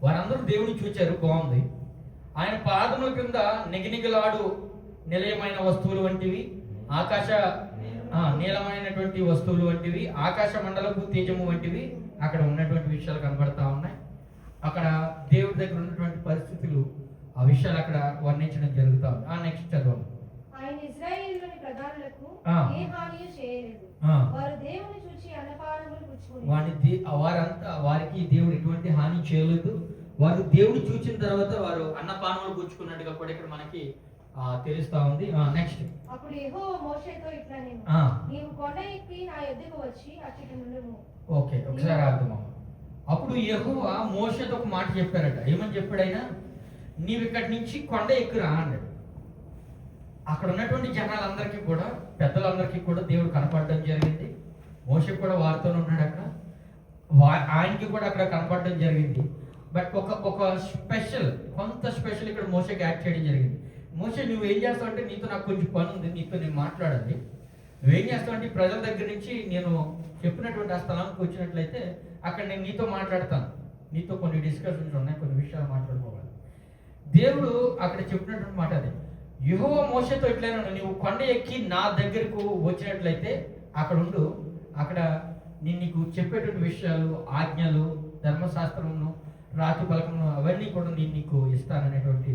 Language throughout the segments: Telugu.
వారందరూ దేవుని చూచారు, బాగుంది. ఆయన పాదముల కింద నిగనిగలాడు నిలయమైన వస్తువులు వంటివి, ఆకాశ నీలమైనటువంటి వస్తువులు వంటివి, ఆకాశ మండలపు తేజము వంటివి అక్కడ ఉన్నటువంటి విషయాలు కనబడతా ఉన్నాయి. అక్కడ దేవుడి దగ్గర ఉన్నటువంటి పరిస్థితులు, ఆ విషయాలు అక్కడ వర్ణించడం జరుగుతా ఉంది. నెక్స్ట్ చదవండి. ఆయన ఇశ్రాయేలులోని ప్రధానులకు ఏ హానియు చేయలేదు. వారు దేవుని చూచి అన్నపానములు పుచ్చుకుని వారికి దేవుడు ఎటువంటి హాని చేయలేదు. వారు దేవుడు చూచిన తర్వాత వారు అన్నపానములు పుచ్చుకున్నట్టుగా కూడా ఇక్కడ మనకి తెలుస్తా ఉంది. నెక్స్ట్. అప్పుడు యెహోవా మోషేతో ఇట్లా నేను నీవు కొండ ఎక్కి నా యొద్దకు వచ్చి అచ్చట నుండుము. ఓకే, ఒకసారి అర్థం. అప్పుడు యెహోవా మోషేతో ఒక మాట చెప్పారట. ఏమని చెప్పాడైనా? నీవు ఇక్కడి నుంచి కొండ ఎక్కురా అన్నాడు. అక్కడ ఉన్నటువంటి జనాలందరికీ కూడా, పెద్దలందరికీ కూడా దేవుడు కనపడడం జరిగింది. మోషే కూడా వారితో ఉన్నాడు అక్కడ, ఆయనకి కూడా అక్కడ కనపడడం జరిగింది. బట్ ఒక స్పెషల్, కొంత స్పెషల్ ఇక్కడ మోషేకి యాడ్ చేయడం జరిగింది. మోషే, నువ్వు ఏం చేస్తావు అంటే, నీతో నాకు కొంచెం పని ఉంది, నీతో నేను మాట్లాడాలి. నువ్వేం చేస్తావు అంటే, ప్రజల దగ్గర నుంచి నేను చెప్పినటువంటి ఆ స్థలానికి వచ్చినట్లయితే అక్కడ నేను నీతో మాట్లాడతాను, నీతో కొన్ని డిస్కషన్స్ ఉన్నాయి, కొన్ని విషయాలు మాట్లాడుకోవాలి. దేవుడు అక్కడ చెప్పినటువంటి మాట అదే. యెహోవా మోషేతో ఎట్లయినా, నువ్వు కొండ ఎక్కి నా దగ్గరకు వచ్చినట్లయితే అక్కడ ఉండు, అక్కడ నేను నీకు చెప్పేటువంటి విషయాలు, ఆజ్ఞలు, ధర్మశాస్త్రమును, రాతి పలకమును అవన్నీ కూడా నేను నీకు ఇస్తాననేటువంటి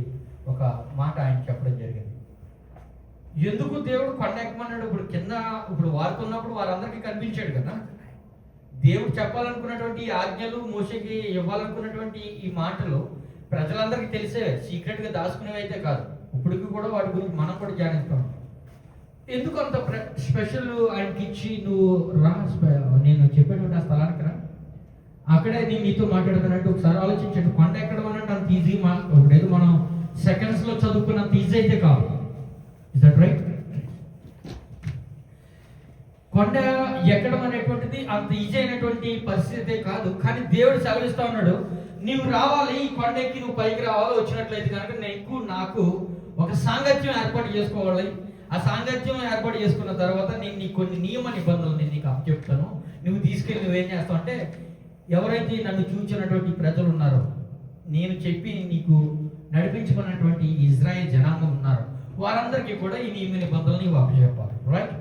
ఒక మాట ఆయన చెప్పడం జరిగింది. ఎందుకు దేవుడు కొండ ఎక్కమన్నాడు? ఇప్పుడు వారితో ఉన్నప్పుడు వారందరికీ కనిపించాడు కదా. దేవుడు చెప్పాలనుకున్నటువంటి ఆజ్ఞలు, మోషేకి ఇవ్వాలనుకున్నటువంటి ఈ మాటలు ప్రజలందరికీ తెలిసే, సీక్రెట్గా దాచుకునేవి అయితే కాదు. ఇప్పటికి కూడా వాటి గురించి మనం కూడా ధ్యానిస్తాం. ఎందుకు అంత స్పెషల్ ఆయనకి ఇచ్చి, నువ్వు రా, నేను చెప్పేటువంటి ఆ స్థలానికి రా, అక్కడే నేను నీతో మాట్లాడుతున్నట్టు ఒకసారి ఆలోచించండి. కొండ ఎక్కడం అన్నట్టు అంత ఈజీ, ఇప్పుడేదో మనం సెకండ్స్లో చదువుకున్నంత ఈజీ అయితే కాదు. Is that right? కొండ ఎక్కడం అనేటువంటిది అంత ఈజీ అయినటువంటి పరిస్థితి కాదు. కానీ దేవుడు సెలవిస్తా ఉన్నాడు, నీవు రావాలి, ఈ కొండ ఎక్కి నువ్వు పైకి రావాలి. వచ్చినట్లయితే కనుక నాకు ఒక సాంగత్యం ఏర్పాటు చేసుకోవాలి. ఆ సాంగత్యం ఏర్పాటు చేసుకున్న తర్వాత నేను నీకు కొన్ని నియమ నిబంధనలు నేను నీకు అప్పచెప్తాను. నువ్వు తీసుకెళ్ళి నువ్వేం చేస్తావు అంటే, ఎవరైతే నన్ను చూచినటువంటి ప్రజలు ఉన్నారో, నేను చెప్పి నీకు నడిపించుకున్నటువంటి ఇజ్రాయేల్ జనాంగం ఉన్నారు, వారందరికీ కూడా ఈ నియమ నిబంధనలు నీవు అప్పచెప్పాలి. రైట్?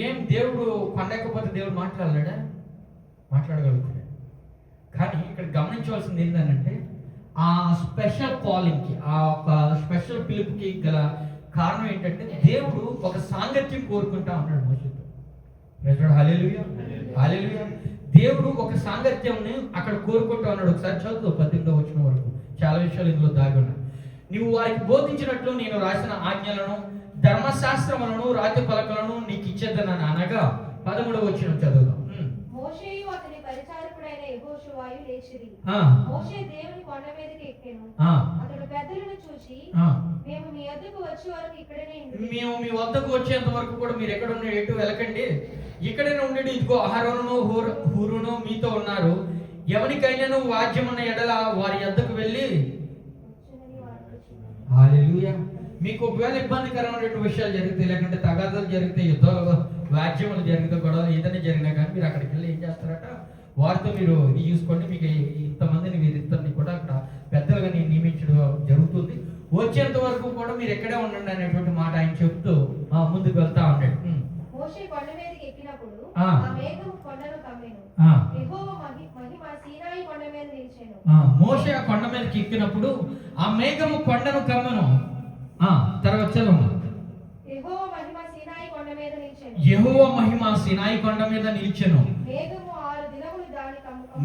ఏం దేవుడు కొండకపోతే దేవుడు మాట్లాడలేడా? మాట్లాడగలుగుతాడు. కానీ ఇక్కడ గమనించవలసింది ఏంటంటే, ఆ స్పెషల్ కాలింగ్కి, ఆ ఒక స్పెషల్ పిలుపుకి గల కారణం ఏంటంటే, దేవుడు ఒక సాంగత్యం కోరుకుంటా ఉన్నాడు మోషేతో. హల్లెలూయా, హల్లెలూయా. దేవుడు ఒక సాంగత్యంని అక్కడ కోరుకుంటా ఉన్నాడు. ఒకసారి చదువు 18వ వచనం వరకు, చాలా విషయాలు ఇందులో దాగి ఉన్నాయి. నీవు వారికి బోధించినట్లు నేను రాసిన ఆజ్ఞలను, ధర్మశాస్త్రములను, రాతి పలకలను నీకు ఇచ్చేద్దనని అనగా 13వ వచనం చదువుదాం. మోషేయు అతని పరిచారకుడైన యెహోషువాయు లేచిరి. మోషే దేవుని కొండ మీదకి ఎక్కెను. అతడు పెద్దలను చూసి, మేము మీ వద్దకు వచ్చే వరకు ఇక్కడనే ఉండండి. మేము మీ వద్దకు వచ్చేంత వరకు కూడా మీరు ఎక్కడ ఉండే, ఎటు వెళ్ళకండి, ఇక్కడనే ఉండండి. ఇదిగో అహరోనును హూరును మీతో ఉన్నారు. ఎవరికైనా వాద్యం ఉన్న ఎడల వారి వద్దకు వెళ్ళి, హల్లెలూయా. మీకు ఒకవేళ ఇబ్బందికరమైన విషయాలు జరిగితే, లేకుంటే తగాదాలు జరిగితే, యుద్ధాలు, వాద్యములు జరిగితే, గొడవలు ఏదైనా జరిగినా కానీ మీరు అక్కడికి వెళ్ళి ఏం చేస్తారట, వారితో మీరు ఇది చూసుకోండి, మీకు ఇంతమందిని వీరిద్దరిని కూడా అక్కడ పెద్దలుగా నేను నియమించడం జరుగుతుంది. వచ్చేంత వరకు కూడా మీరు ఎక్కడే ఉండండి అనేటువంటి మాట ఆయన చెప్తూ ముందుకు వెళ్తా ఉన్నాడు. మోషే కొండ మీదకి ఎక్కినప్పుడు ఆ మేఘం కొండను కమ్మెను. యెహోవా మహిమ సీనాయి కొండ మీద నిలిచెను. మోషే ఆ కొండ మీదకి ఎక్కినప్పుడు ఆ మేఘము కొండను కమ్మెను. తర్వాత చదవమ్మా. యెహోవా మహిమ సీనాయి కొండ మీద నిలిచెను. యెహోవా మహిమ సీనాయి కొండ మీద నిలిచెను.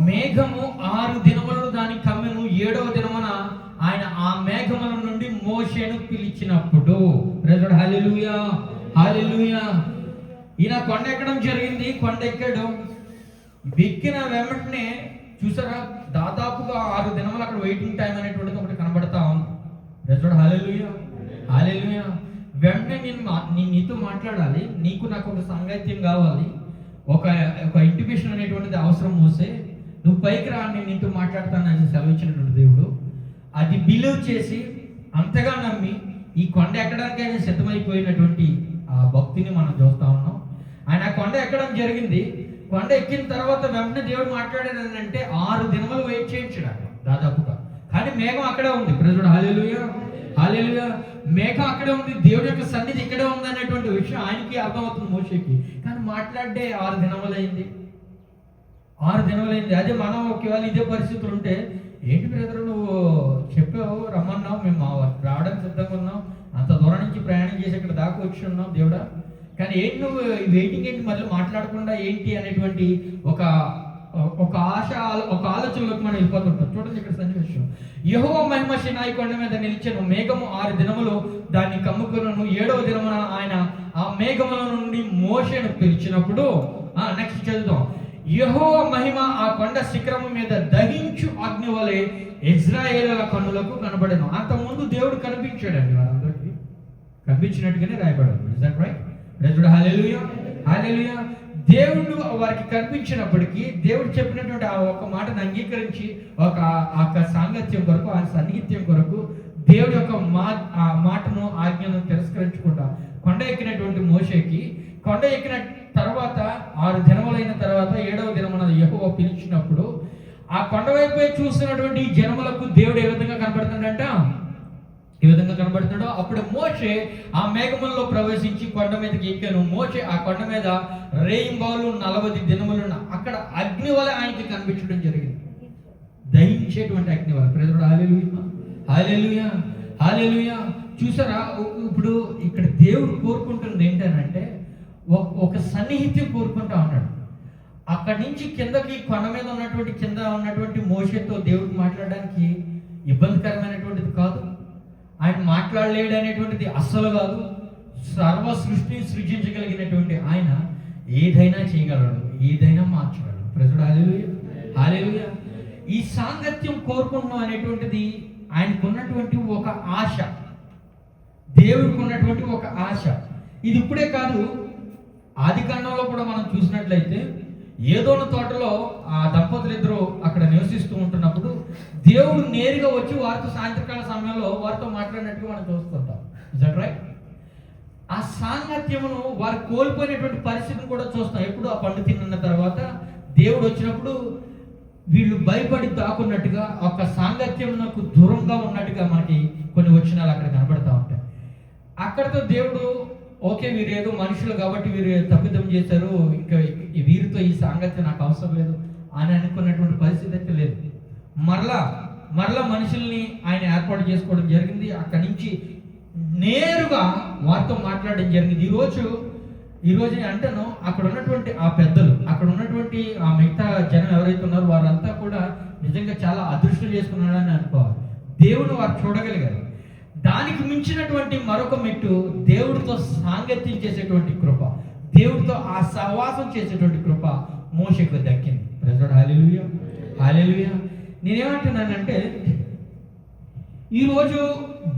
మేఘము 6 దినములను దాని కమ్మెను. 7వ దినమున ఆయన ఆ మేఘముల నుండి మోషేను పిలిచినప్పుడు, హల్లెలూయా, హల్లెలూయా. ఈయన కొండ ఎక్కడం జరిగింది. కొండ ఎక్కాడు. ఎక్కిన వెంటనే చూసారా, దాదాపుగా 6 దినములు అక్కడ వెయిటింగ్ టైం అనేటువంటిది ఒకటి కనబడతా ఉంది. హల్లెలూయా, హల్లెలూయా. వెంటనే నేను నీతో మాట్లాడాలి, నీకు నాకు ఒక సాంగత్యం కావాలి, ఒక ఇంటిమేషన్ అనేటువంటిది అవసరం. మోసే, నువ్వు పైకి రా, నేను నీతో మాట్లాడతానని సెలవిచ్చినటువంటి దేవుడు అది బిలీవ్ చేసి, అంతగా నమ్మి ఈ కొండ ఎక్కడానికి ఆయన సిద్ధమైపోయినటువంటి ఆ భక్తిని మనం చూస్తా ఉన్నాం. ఆయన ఆ కొండ ఎక్కడం జరిగింది. కొండ ఎక్కిన తర్వాత వెంటనే దేవుడు మాట్లాడాడు అంటే 6 దినములు వెయిట్ చేయించాడు. దాదాపుగా. కానీ మేఘం అక్కడే ఉంది. ప్రజలు హల్లెలూయా, హల్లెలూయా. మేఘం అక్కడే ఉంది, దేవుడి యొక్క సన్నిధి ఇక్కడే ఉంది అనేటువంటి విషయం ఆయనకి అర్థమవుతుంది మోషేకి. కానీ మాట్లాడే 6 దినములైంది. అదే మనం ఒకవేళ ఇదే పరిస్థితులు ఉంటే, ఏంటి బ్రదర్ నువ్వు చెప్పావు రమ్మన్నావు, మేము రావడానికి సిద్ధంగా ఉన్నాం, అంత దూరం నుంచి ప్రయాణం చేసి ఇక్కడ దాకా వచ్చి ఉన్నాం దేవుడా, కానీ ఏంటి నువ్వు వెయిటింగ్ ఏంటి, మళ్ళీ మాట్లాడకుండా ఏంటి అనేటువంటి ఒక ఆలోచనలోకి మనం వెళ్ళిపోతుంటాం. చూడండి ఇక్కడ సన్నివేశం. యెహోవా మహిమ సీనాయి కొండ మీద నిలిచెను, మేఘము 6 దినములు దాన్ని కమ్ముకొనును. 7వ దినమున ఆయన ఆ మేఘముల నుండి మోషేను పిలిచినప్పుడు, నెక్స్ట్ చదువుదాం. యెహోవా మహిమ ఆ కొండ శిఖరము మీద దహించు అగ్ని వలె ఇశ్రాయేలుల కన్నులకు కనబడెను. అంతకుముందు దేవుడు కనిపించాడండి, వారందరికీ కనిపించినట్టుగానే రాయబడింది. Is that right? ప్రైజ్ హల్లెలూయా, హల్లెలూయా. దేవుడు వారికి కనిపించినప్పటికీ దేవుడు చెప్పినటువంటి ఆ ఒక్క మాటను అంగీకరించి ఒక సాంగత్యం కొరకు, ఆ సన్నిహిత్యం కొరకు దేవుడి యొక్క మాటను ఆజ్ఞను తిరస్కరించకుండా కొండ ఎక్కినటువంటి మోషేకి, కొండ ఎక్కిన తర్వాత 6 దినములైన తర్వాత 7వ దినమున యెహోవా పిలిచినప్పుడు ఆ కొండ వైపే చూస్తున్నటువంటి జనములకు దేవుడు ఏ విధంగా కనబడుతున్నాడంట, ఈ విధంగా కనబడుతున్నాడో. అప్పుడు మోషే ఆ మేఘములలో ప్రవేశించి కొండ మీదకి ఎక్కాను. మోషే ఆ కొండ మీద రేయింబావులు 40 దినములు అక్కడ అగ్ని వల్ల ఆయనకి కనిపించడం జరిగింది, దహించేటువంటి అగ్ని వల్ల. ప్రైజ్ హల్లెలూయా, హల్లెలూయా, హల్లెలూయా. చూసారా, ఇప్పుడు ఇక్కడ దేవుడు కోరుకుంటుంది ఏంటనంటే ఒక సన్నిహిత్యం కోరుకుంటా ఉన్నాడు. అక్కడి నుంచి కిందకి కొండ మీద ఉన్నటువంటి మోషేతో దేవుడికి మాట్లాడడానికి ఇబ్బందికరమైనటువంటిది కాదు, ఆయన మాట్లాడలేడు అనేటువంటిది అస్సలు కాదు. సర్వ సృష్టిని సృజించగలిగినటువంటి ఆయన ఏదైనా చేయగలడు, ఏదైనా మార్చగలడు. ప్రజలు హల్లెలూయా, హల్లెలూయా. ఈ సాంగత్యం కోరుకుంటున్నాం అనేటువంటిది ఆయనకున్నటువంటి ఒక ఆశ, దేవుడికి ఉన్నటువంటి ఒక ఆశ. ఇది ఇప్పుడే కాదు, ఆది కాండంలో కూడా మనం చూసినట్లయితే ఏదోను తోటలో ఆ దంపతులు ఇద్దరు అక్కడ నివసిస్తూ ఉంటున్నప్పుడు దేవుడు నేరుగా వచ్చి వారితో సాయంత్రకాల సమయంలో వారితో మాట్లాడినట్టుగా మనం చూస్తుంటాం. Is that right? ఆ సాంగత్యమును వారు కోల్పోయినటువంటి పరిస్థితిని కూడా చూస్తాం. ఎప్పుడు ఆ పండు తిన్న తర్వాత దేవుడు వచ్చినప్పుడు వీళ్ళు భయపడి దాక్కున్నట్టుగా, ఒక సాంగత్యమునకు దూరంగా ఉన్నట్టుగా మనకి కొన్ని వచనాలు అక్కడ కనబడతా ఉంటాయి. అక్కడితో దేవుడు ఓకే, వీరు ఏదో మనుషులు కాబట్టి వీరు తప్పిదం చేశారు, ఇంకా వీరితో ఈ సాంగత్యం నాకు అవసరం లేదు అని అనుకున్నటువంటి పరిస్థితి అయితే లేదు. మరలా మనుషుల్ని ఆయన ఏర్పాటు చేసుకోవడం జరిగింది. అక్కడి నుంచి నేరుగా వారితో మాట్లాడడం జరిగింది. ఈరోజు నేను అంటాను, అక్కడ ఉన్నటువంటి ఆ పెద్దలు, అక్కడ ఉన్నటువంటి ఆ మిగతా జనం ఎవరైతే ఉన్నారో వారంతా కూడా నిజంగా చాలా అదృష్టం చేసుకున్నాడని అనుకోవాలి. దేవుడు వారు చూడగలిగారు. దానికి మించినటువంటి మరొక మెట్టు దేవుడితో సాంగత్యం చేసేటువంటి కృప, దేవుడితో ఆ సహవాసం చేసేటువంటి కృప మోషేకు దక్కింది. ప్రైజ్ హల్లెలూయా, హల్లెలూయా. నేనేమంటున్నానంటే, ఈరోజు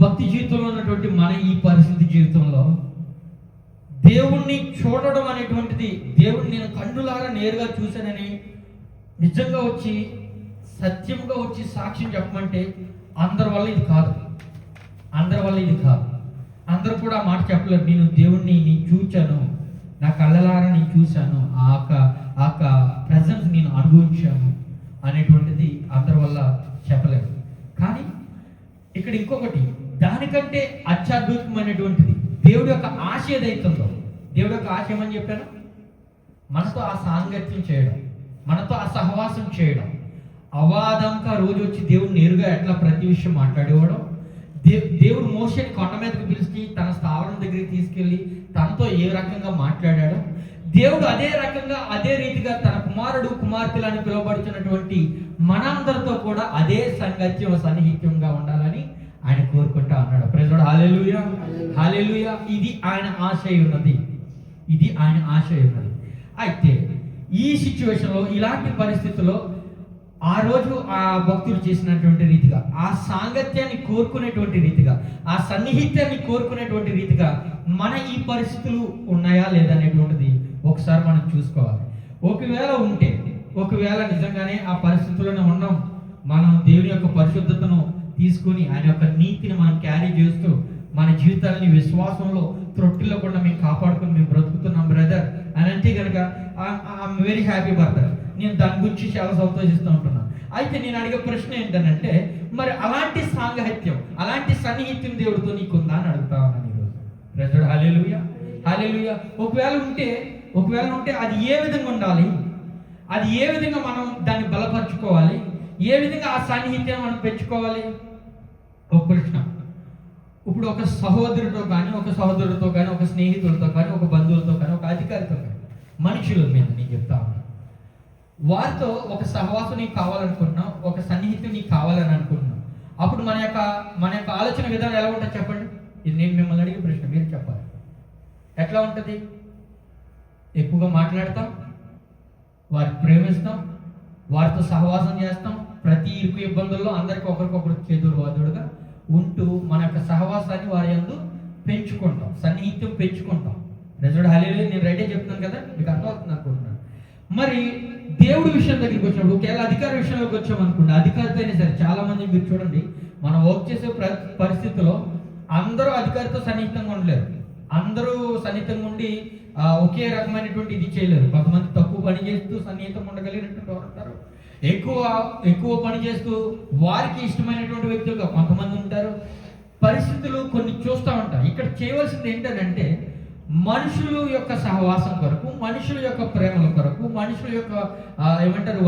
భక్తి జీవితంలో ఉన్నటువంటి మన ఈ పరిస్థితి జీవితంలో దేవుణ్ణి చూడడం అనేటువంటిది, దేవుణ్ణి నేను కన్నులారా నేరుగా చూశానని నిజంగా వచ్చి సత్యంగా వచ్చి సాక్ష్యం చెప్పమంటే అందరి వల్ల ఇది కాదు. అందరూ కూడా మాట చెప్పలేరు. నేను దేవుణ్ణి చూచాను, నా కళ్ళలారా నేను చూశాను, ఆ ప్రెజెన్స్ నేను అనుభవించాను అనేటువంటిది అందరి వల్ల చెప్పలేరు. కానీ ఇక్కడ ఇంకొకటి, దానికంటే అత్యద్భుతమైనటువంటిది దేవుడి యొక్క ఆశ ఏదైతుందో, దేవుడి యొక్క ఆశ ఏమని చెప్పాను, మనతో ఆ సాంగత్యం చేయడం, మనతో ఆ సహవాసం చేయడం. అవాదంగా రోజు వచ్చి దేవుడు నేరుగా ఎట్లా ప్రతి విషయం మాట్లాడేవాడు. దేవుడు మోషేని కొండ మీదకి పిలిచి తన స్థావరం దగ్గరికి తీసుకెళ్ళి తనతో ఏ రకంగా మాట్లాడాడో, దేవుడు అదే రీతిగా తన కుమారుడు కుమార్తెలని పిలువబడుతున్నటువంటి మనందరితో కూడా అదే సంగత్యం సన్నిహిత్యంగా ఉండాలని ఆయన కోరుకుంటా ఉన్నాడు. ప్రైజ్ హల్లెలూయా, హల్లెలూయా. ఇది ఆయన ఆశ ఉన్నది. అయితే ఈ సిచ్యువేషన్లో, ఇలాంటి పరిస్థితుల్లో ఆ రోజు ఆ భక్తులు చేసినటువంటి రీతిగా, ఆ సాంగత్యాన్ని కోరుకునేటువంటి రీతిగా, ఆ సన్నిహిత్యాన్ని కోరుకునేటువంటి రీతిగా మన ఈ పరిస్థితులు ఉన్నాయా లేదా అనేటువంటిది ఒకసారి మనం చూసుకోవాలి. ఒకవేళ నిజంగానే ఆ పరిస్థితుల్లోనే ఉన్నాం, మనం దేవుని యొక్క పరిశుద్ధతను తీసుకుని ఆయన యొక్క నీతిని మనం క్యారీ చేస్తూ మన జీవితాలని విశ్వాసంలో త్రొట్టిల్లకుండా మేము కాపాడుకుని మేము బ్రతుకుతున్నాం బ్రదర్ అని అంటే కనుక ఐఎమ్ వెరీ హ్యాపీ బ్రదర్, నేను దాని గురించి చాలా సంతోషిస్తూ ఉంటున్నాను. అయితే నేను అడిగే ప్రశ్న ఏంటంటే, మరి అలాంటి సాంగత్యం, అలాంటి సన్నిహిత్యం దేవుడితో నీకుందా అని అడుగుతా ఉన్నాను ఈరోజు. ప్రజలు హల్లెలూయా, హల్లెలూయా. ఒకవేళ ఉంటే అది ఏ విధంగా ఉండాలి, అది ఏ విధంగా మనం దాన్ని బలపరుచుకోవాలి, ఏ విధంగా ఆ సాన్నిహిత్యాన్ని మనం పెంచుకోవాలి? ఒక ప్రశ్న. ఇప్పుడు ఒక సహోదరుడితో కానీ, ఒక స్నేహితులతో కానీ, ఒక బంధువులతో కానీ, ఒక అధికారితో కానీ, మనుషుల మీద నేను చెప్తా ఉన్నాను, వారితో ఒక సహవాసం నీకు కావాలనుకుంటున్నాం, ఒక సన్నిహిత్యం నీకు కావాలని అనుకుంటున్నాం. అప్పుడు మన యొక్క ఆలోచన విధానం ఎలా ఉంటుంది చెప్పండి? ఇది నేను మిమ్మల్ని అడిగే ప్రశ్న, మీరు చెప్పాలి. ఎట్లా ఉంటుంది? ఎక్కువగా మాట్లాడతాం, వారిని ప్రేమిస్తాం, వారితో సహవాసం చేస్తాం, ప్రతి ఇరుకు ఇబ్బందుల్లో అందరికీ ఒకరికొకరు చేదురువాదుడుగా ఉంటూ మన యొక్క సహవాసాన్ని వారి యందు పెంచుకుంటాం, సన్నిహిత్యం పెంచుకుంటాం. నిజంగా హల్లెలూయా. నేను రైటే చెప్తున్నాను కదా, మీకు అర్థమవుతుంది అనుకుంటున్నాను. మరి దేవుడి విషయం దగ్గరికి వచ్చినప్పుడు, ఒకవేళ అధికార విషయంలోకి వచ్చామనుకోండి, అధికారితో అయినా సరే, చాలా మంది మీరు చూడండి, మనం వర్క్ చేసే పరిస్థితిలో అందరూ అధికారితో సన్నిహితంగా ఉండలేరు, అందరూ సన్నిహితంగా ఉండి ఒకే రకమైనటువంటి ఇది చేయలేరు. కొంతమంది తక్కువ పని చేస్తూ సన్నిహితంగా ఉండగలిగినటువంటి వారు ఉంటారు, ఎక్కువ పని చేస్తూ వారికి ఇష్టమైనటువంటి వ్యక్తులుగా కొంతమంది ఉంటారు. పరిస్థితులు కొన్ని చూస్తూ ఉంటాం. ఇక్కడ చేయవలసింది ఏంటంటే, మనుషుల యొక్క సహవాసం కొరకు, మనుషుల యొక్క ప్రేమల కొరకు, మనుషుల యొక్క ఏమంటారు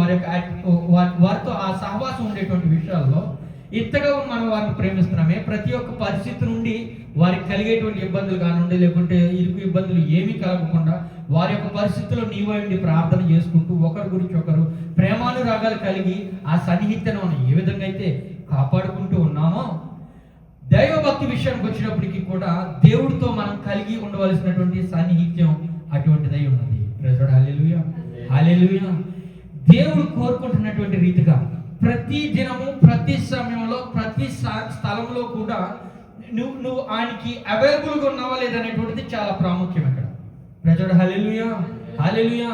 వారితో ఆ సహవాసం ఉండేటువంటి విషయాల్లో ఇంతగా మనం వారిని ప్రేమిస్తున్నామే, ప్రతి ఒక్క పరిస్థితి నుండి వారికి కలిగేటువంటి ఇబ్బందులు కానివ్వండి, లేకుంటే ఇరుకు ఇబ్బందులు ఏమీ కలగకుండా వారి యొక్క పరిస్థితుల్లో నీవండి ప్రార్థన చేసుకుంటూ ఒకరి గురించి ఒకరు ప్రేమానురాగాలు కలిగి ఆ సన్నిహిత్యం ఏ విధంగా అయితే కాపాడుకుంటూ ఉన్నామో, దైవభక్తి విషయానికి వచ్చినప్పటికీ కూడా దేవుడితో మనం కలిగి ఉండవలసినటువంటి సాన్నిహిత్యం అటువంటిదై ఉన్నది. హల్లెలూయా, హల్లెలూయా. దేవుడు కోరుకుంటున్నటువంటి రీతిగా ప్రతి దినము, ప్రతి సమయంలో, ప్రతి స్థలంలో కూడా నువ్వు ఆయనకి అవైలబుల్గా ఉన్నావా లేదనేటువంటిది చాలా ప్రాముఖ్యం ఇక్కడ. ప్రజలు హల్లెలూయా, హల్లెలూయా.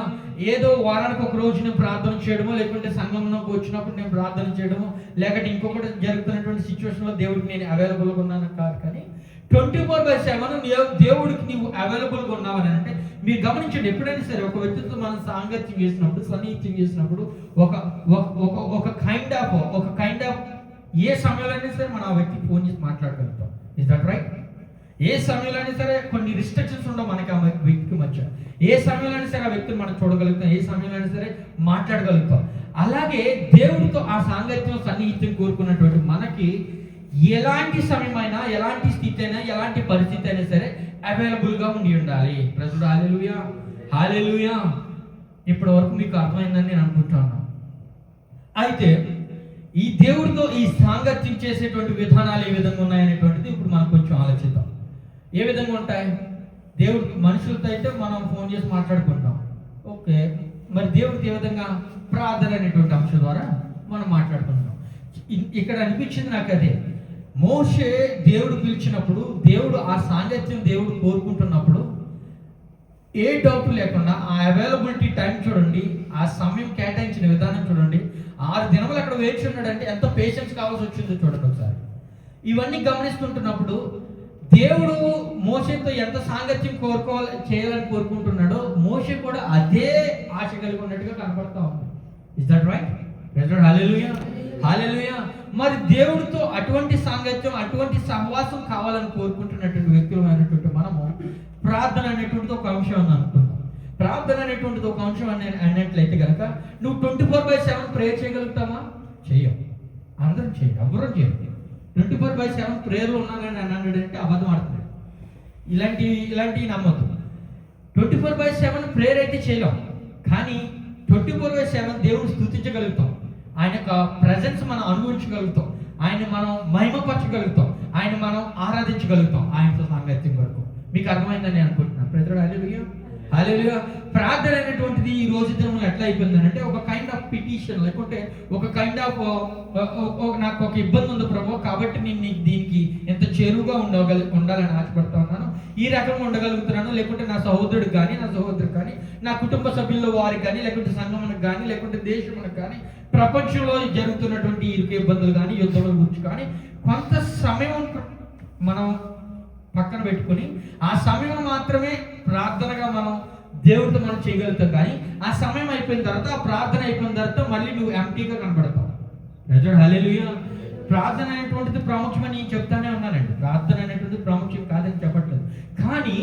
ఏదో వారానికి ఒక రోజు నేను ప్రార్థన చేయడమో, లేకుంటే సంఘంలోకి వచ్చినప్పుడు నేను ప్రార్థన చేయడమో, లేకపోతే ఇంకొకటి జరుగుతున్నటువంటి సిచ్యువేషన్లో దేవుడికి నేను అవైలబుల్గా ఉన్నాను కాదు, కానీ 24/7 దేవుడికి నీవు అవైలబుల్గా ఉన్నావని అంటే, మీరు గమనించండి, ఎప్పుడైనా సరే ఒక వ్యక్తితో మనం సాంగత్యం చేసినప్పుడు, సన్నిహిత్యం చేసినప్పుడు, ఒక కైండ్ ఆఫ్ ఏ సమయంలో అయినా సరే మనం ఆ వ్యక్తికి ఫోన్ చేసి మాట్లాడగలుగుతాం. Is that right? ఏ సమయంలో అయినా సరే కొన్ని రిస్ట్రిక్షన్స్ ఉండవు మనకి ఆ వ్యక్తికి మధ్య. ఏ సమయంలో అయినా సరే ఆ వ్యక్తిని మనం చూడగలుగుతాం, ఏ సమయంలో అయినా సరే మాట్లాడగలుగుతాం. అలాగే దేవుడితో ఆ సాంగత్యం, సన్నిహిత్యం కోరుకున్నటువంటి మనకి ఎలాంటి సమయమైనా, ఎలాంటి స్థితి అయినా, ఎలాంటి పరిస్థితి అయినా సరే అవైలబుల్గా ఉండి ఉండాలి. ప్రజలు హల్లెలూయా, హల్లెలూయా. ఇప్పటి వరకు మీకు అర్థమైందని నేను అనుకుంటున్నాను. అయితే ఈ దేవుడితో ఈ సాంగత్యం చేసేటువంటి విధానాలు ఏ విధంగా ఉన్నాయనేటువంటిది ఇప్పుడు మనం కొంచెం ఆలోచిద్దాం. ఏ విధంగా ఉంటాయి? దేవుడికి మనుషులతో అయితే మనం ఫోన్ చేసి మాట్లాడుకుంటాం, ఓకే. మరి దేవుడికి ఏ విధంగా? ప్రార్థన అనేటువంటి అంశం ద్వారా మనం మాట్లాడుకుంటాం. ఇక్కడ అనిపించింది నాకు అదే, మోషే దేవుడు పిలిచినప్పుడు, దేవుడు ఆ సాంగత్యం దేవుడు కోరుకుంటున్నప్పుడు ఏ డౌట్ లేకుండా ఆ అవైలబిలిటీ టైం చూడండి, ఆ సమయం కేటాయించిన విధానం చూడండి. 6 దినములు అక్కడ వేచి ఉన్నాడంటే ఎంత పేషెన్స్ కావాల్సి వచ్చిందో చూడండి ఒకసారి. ఇవన్నీ గమనిస్తుంటున్నప్పుడు దేవుడు మోషేతో ఎంత సాంగత్యం చేయాలని కోరుకుంటున్నాడో, మోషే కూడా అదే ఆశ కలిగి ఉన్నట్టుగా కనపడతా ఉంది. Is that right? Hallelujah, hallelujah. మరి దేవుడితో అటువంటి సాంగత్యం, అటువంటి సహవాసం కావాలని కోరుకుంటున్నటువంటి వ్యక్తులమైనటువంటి మనము ప్రార్థన అనేటువంటిది ఒక అంశం అని అనుకుందాం. ప్రార్థన అనేటువంటిది ఒక అంశం అన్నట్లయితే కనుక నువ్వు 24/7 ప్రేయర్ చేయగలుగుతామా? చెయ్యం. అందరం చేయం, ఎవరూ చేయం. 24/7 ప్రేయర్లో ఉన్నానని అన్నాడంటే అబద్ధం ఆడుతున్నాడు. ఇలాంటివి నమ్మద్దు. 24/7 ప్రేయర్ అయితే చేయలేం, కానీ 24/7 దేవుని స్తుతించగలుగుతాం, ఆయన యొక్క ప్రెజెన్స్ మనం అనుభవించగలుగుతాం, ఆయన మనం మహిమపరచగలుగుతాం, ఆయన మనం ఆరాధించగలుగుతాం ఆయనతో సాంగత్యం వరకు. మీకు అర్థమైందని నేను అనుకుంటున్నాను. ప్రజలు హల్లెలూయా, హల్లెలూయా. ప్రార్థన అనేటువంటిది ఈ రోజు దినంలో ఎట్లా అయిపోయిందంటే ఒక కైండ్ ఆఫ్ పిటిషన్, లేకుంటే ఒక కైండ్ ఆఫ్ నాకు ఒక ఇబ్బంది ఉంది ప్రభు, కాబట్టి నేను దీనికి ఎంత చేరువుగా ఉండాలని ఆశపడతా ఉన్నాను, ఈ రకంగా ఉండగలుగుతున్నాను, లేకుంటే నా సహోదరుడికి కానీ, నా సహోదరుడికి కానీ, నా కుటుంబ సభ్యుల్లో వారికి కానీ, లేకుంటే సంఘమునకు కానీ, లేకుంటే దేశమునకు కానీ, ప్రపంచంలో జరుగుతున్నటువంటి ఇరుకు ఇబ్బందులు కానీ, యుద్ధాల గురించి కానీ కొంత సమయం మనం పక్కన పెట్టుకుని ఆ సమయం మాత్రమే ప్రార్థనగా మనం దేవుడితో మనం చేయగలుగుతాం. కానీ ఆ సమయం అయిపోయిన తర్వాత, ఆ ప్రార్థన అయిపోయిన తర్వాత మళ్ళీ నువ్వు ఎంటీగా కనబడతావు. హల్లెలూయా. ప్రార్థన అనేటువంటిది ప్రాముఖ్యమని చెప్తానే ఉన్నానండి. ప్రార్థన అనేటువంటిది ప్రాముఖ్యం కాదని చెప్పట్లేదు. కానీ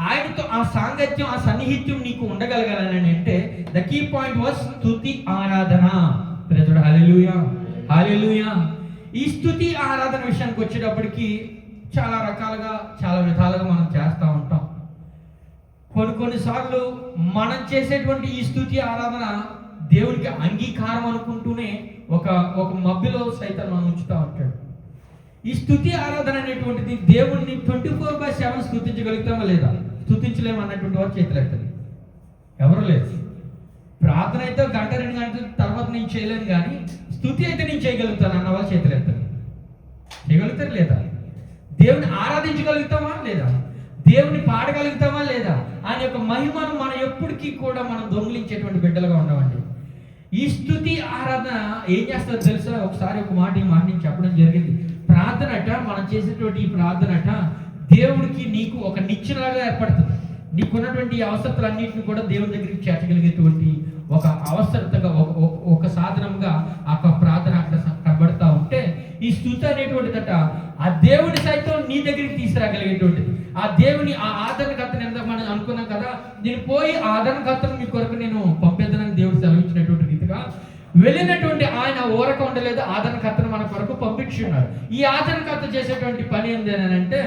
ఆయనతో ఆ సాంగత్యం, ఆ సన్నిహిత్యం నీకు ఉండగలగాలని అంటే ద కీ పాయింట్ వాస్ స్తుతి ఆరాధన. హల్లెలూయా, హల్లెలూయా. ఈ స్తుతి ఆరాధన విషయానికి వచ్చేటప్పటికి చాలా రకాలుగా, చాలా విధాలుగా మనం చేస్తూ ఉంటాం. కొన్నిసార్లు మనం చేసేటువంటి ఈ స్తుతి ఆరాధన దేవునికి అంగీకారం అనుకుంటూనే ఒక మబ్బిలో సైతం మనం ఉంచుతూ ఉంటాడు. ఈ స్తుతి ఆరాధన అనేటువంటిది దేవుడిని 24/7 స్తుతించగలుగుతామా లేదా? స్తుతించలేము అన్నటువంటి వారు చేతులెత్తాలి. ఎవరు లేదు. ప్రార్థన అయితే 1-2 గంటల తర్వాత నేను చేయలేను, కానీ స్తుతి అయితే నేను చేయగలుగుతాను అన్న వాళ్ళు చేతులెత్తాలి. చేయగలుగుతారు లేదా? దేవుని ఆరాధించగలుగుతామా లేదా? దేవుని పాడగలుగుతామా లేదా? ఆయన యొక్క మహిమను మనం ఎప్పటికీ కూడా మనం దొంగిలించేటువంటి బిడ్డలుగా ఉండమండి. ఈ స్తుతి ఆరాధన ఏం చేస్తారో తెలుసా? ఒకసారి ఒక మాట నేను చెప్పడం జరిగింది. ప్రార్థనట, మనం చేసేటువంటి ఈ ప్రార్థనట దేవుడికి నీకు ఒక నిచ్చెనలాగా ఏర్పడుతుంది. నీకున్నటువంటి అవసరతలన్నింటినీ కూడా దేవుని దగ్గరికి చేర్చగలిగేటువంటి ఒక అవసరతగా, ఒక సాధనంగా ఆ ప్రార్థన అక్కడ కనబడతా ఉంటే, ఈ స్తుతి అనేటువంటిదట ఆ దేవుని సైతం నీ దగ్గరికి తీసుకురాగలిగేటువంటిది. ఆ దేవుని ఆ ఆదరణకర్తను ఎంత మనం అనుకున్నాం కదా, నేను పోయి ఆదరణకర్తను మీ కొరకు నేను పంపేద్దానని దేవుడు సెలవిచ్చినటువంటి రీతిగా వెళ్ళినటువంటి ఆయన ఊరక ఉండలేదు, ఆదరణకర్తను మన కొరకు పంపించున్నాడు. ఈ ఆదరణకర్త చేసేటువంటి పని ఏంటంటే,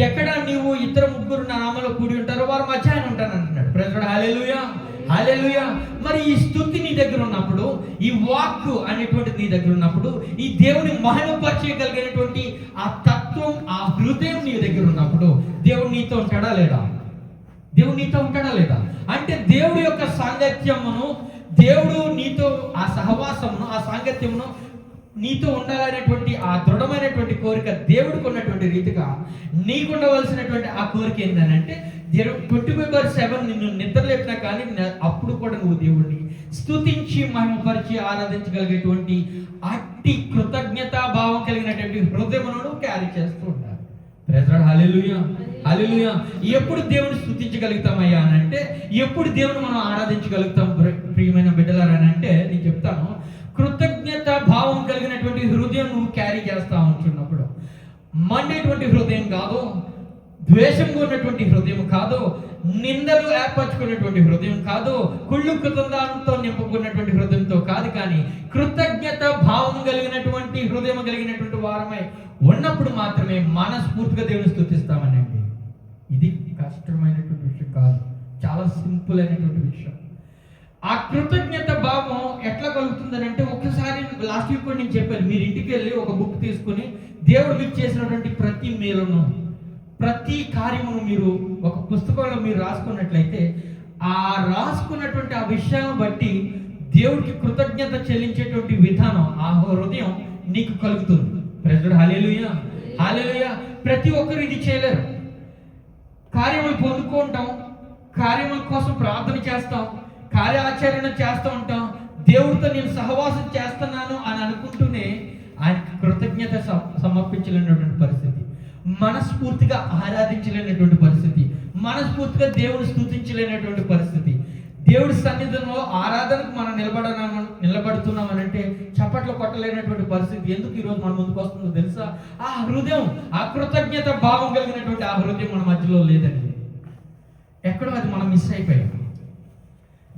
ఎక్కడ నీవు 2-3 నా నామములో కూడి ఉంటారో వారు మధ్య ఆయన ఉంటాను అంటున్నాడు. ప్రైజ్ హల్లెలూయా, హల్లెలూయా. మరి ఈ స్తుతి నీ దగ్గర ఉన్నప్పుడు, ఈ వాక్ అనేటువంటిది నీ దగ్గర ఉన్నప్పుడు, ఈ దేవుని మహిమపరచగలిగినటువంటి ఆ తత్వం, ఆ హృదయం నీ దగ్గర ఉన్నప్పుడు దేవుడు నీతో ఉంటాడా లేదా? దేవుడు నీతో ఉంటాడా లేదా? అంటే దేవుడి యొక్క సాంగత్యమును, దేవుడు నీతో ఆ సహవాసమును, ఆ సాంగత్యమును నీతో ఉండాలనేటువంటి ఆ దృఢమైనటువంటి కోరిక దేవుడికి ఉన్నటువంటి రీతిగా నీకు ఉండవలసినటువంటి ఆ కోరిక ఏంటంటే 24/7 నిన్ను నిద్రలేపినా కానీ అప్పుడు కూడా నువ్వు దేవుడిని స్తుతించి మహిమపరిచి ఆరాధించగలిగేటువంటి అట్టి కృతజ్ఞతా భావం కలిగినటువంటి హృదయమును క్యారీ చేస్తూ ఉంటారు. ప్రైజ్ లార్డ్, హల్లెలూయా, హల్లెలూయా. ఎప్పుడు దేవుని స్తుతించగలుగుతామయ్యా అని అంటే, ఎప్పుడు దేవుని మనం ఆరాధించగలుగుతాం ప్రియమైన బిడ్డలారా అని అంటే, నేను చెప్తాను, కృతజ్ఞత భావం కలిగినటువంటి హృదయం నువ్వు క్యారీ చేస్తా ఉంటున్నప్పుడు, మండేటువంటి హృదయం కాదు, ద్వేషంగా ఉన్నటువంటి హృదయం కాదు, నిందలు ఏర్పరచుకున్నటువంటి హృదయం కాదు, కుళ్ళు కృతంతో నింపుకున్నటువంటి హృదయంతో కాదు, కానీ కృతజ్ఞత భావం కలిగినటువంటి హృదయం కలిగినటువంటి వారమై ఉన్నప్పుడు మాత్రమే మనస్ఫూర్తిగా దేవుని స్తుతిస్తామనండి. ఇది కష్టమైనటువంటి విషయం కాదు, చాలా సింపుల్ అయినటువంటి విషయం. ఆ కృతజ్ఞత భావం ఎట్లా కలుగుతుందని అంటే, ఒక్కసారి లాస్ట్ వీక్ కూడా నేను చెప్పాను, మీరు ఇంటికి వెళ్ళి ఒక బుక్ తీసుకుని దేవుడు మీకు చేసినటువంటి ప్రతి మేలును, ప్రతి కార్యమును మీరు ఒక పుస్తకంలో మీరు రాసుకున్నట్లయితే, ఆ రాసుకున్నటువంటి ఆ విషయాలను బట్టి దేవుడికి కృతజ్ఞత చెల్లించేటువంటి విధానం, ఆ హృదయం నీకు కలుగుతుంది. ప్రైజ్ లార్డ్, హల్లెలూయా, హల్లెలూయా. ప్రతి ఒక్కరు ఇది చేయలేరు. కార్యములు పొందుకుంటాం, కార్యముల కోసం ప్రార్థన చేస్తాం, కార్యాచరణ చేస్తూ ఉంటాం, దేవుడితో నేను సహవాసం చేస్తున్నాను అని అనుకుంటూనే ఆయన కృతజ్ఞత సమర్పించలేనటువంటి పరిస్థితి, మనస్ఫూర్తిగా ఆరాధించలేనటువంటి పరిస్థితి, మనస్ఫూర్తిగా దేవుని స్తుతించలేనటువంటి పరిస్థితి. దేవుడి సన్నిధిలో ఆరాధనకు మనం నిలబడుతున్నామని అంటే చప్పట్లు కొట్టలేనటువంటి పరిస్థితి ఎందుకు ఈరోజు మన ముందుకు వస్తుందో తెలుసా? ఆ హృదయం, ఆ కృతజ్ఞత భావం కలిగినటువంటి ఆ హృదయం మన మధ్యలో లేదండి. ఎక్కడో అది మనం మిస్ అయిపోయాం.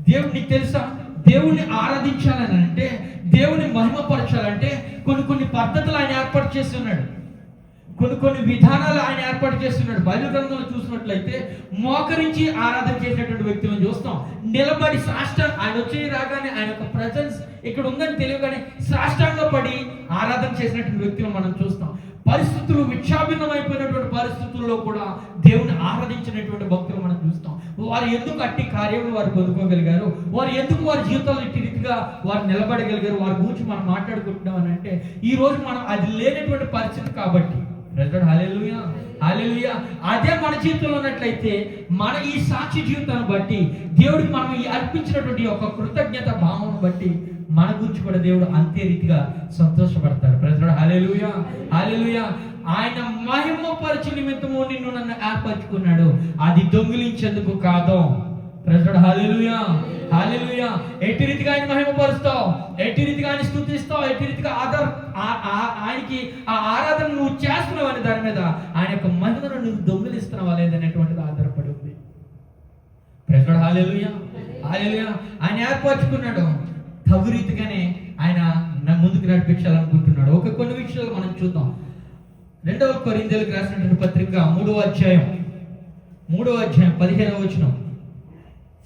దేవుడు నీకు తెలుసా, దేవుణ్ణి ఆరాధించాలని అంటే, దేవుని మహిమపరచాలంటే కొన్ని పద్ధతులు ఆయన ఏర్పాటు చేస్తున్నాడు, కొన్ని విధానాలు ఆయన ఏర్పాటు చేస్తున్నాడు. బైబిల్ గ్రంథంలో చూసినట్లయితే మోకరించి ఆరాధన చేసేటువంటి వ్యక్తులను చూస్తాం. నిలబడి ఆయన వచ్చి రాగానే ఆయన యొక్క ప్రజెన్స్ ఇక్కడ ఉందని తెలియగానే సాష్టాంగ పడి ఆరాధన చేసినటువంటి వ్యక్తులను మనం చూస్తాం. పరిస్థితులు విక్షాభిన్నమైపోయినటువంటి పరిస్థితుల్లో కూడా దేవుని ఆరాధించినటువంటి భక్తులు మనం చూస్తాం. వారు ఎందుకు అట్టి కార్యములు వారు పొందుకోగలిగారు, వారు ఎందుకు వారి జీవితాల్లో ఇట్టి రీతిగా వారు నిలబడగలిగారు, వారి గురించి మనం మాట్లాడుకుంటున్నాం అని అంటే, ఈ రోజు మనం అది లేనటువంటి పరిస్థితి కాబట్టి. హల్లెలూయా, హల్లెలూయా. అదే మన జీవితంలో ఉన్నట్లయితే, మన ఈ సాక్షి జీవితాన్ని బట్టి, దేవుడికి మనం ఈ అర్పించినటువంటి ఒక కృతజ్ఞత భావం బట్టి మన గురించి కూడా దేవుడు అంతే రీతిగా సంతోషపడతారు. ప్రైజ్ హల్లెలూయా, హల్లెలూయా. ఆయన మహిమపరచు నిమిత్తము నిన్ను నన్ను ఏర్పరచుకున్నాడు, అది దొంగిలించేందుకు కాదు. ప్రైజ్ హల్లెలూయా, హల్లెలూయా. ఎట్టి రీతిగా ఆయన మహిమపరుస్తావు, ఎట్టి రీతిగా ఆయన స్తుతిస్తావు, ఎట్టి రీతిగా ఆయనకి ఆ ఆరాధన నువ్వు చేస్తున్నావు అనే దాని మీద ఆయన యొక్క మహిమను నువ్వు దొంగిలిస్తున్నావా లేదనేటువంటిది ఆధారపడి ఉంది. ప్రైజ్ హల్లెలూయా, హల్లెలూయా. ఆయన ఏర్పరచుకున్నాడు, తగు రీతిగానే ఆయన ముందుకు నడిపించాలనుకుంటున్నాడు. కొన్ని విషయాలు మనం చూద్దాం. 2 కొరింథీయులకు రాసినటువంటి పత్రిక 3వ అధ్యాయం 15వ వచనం.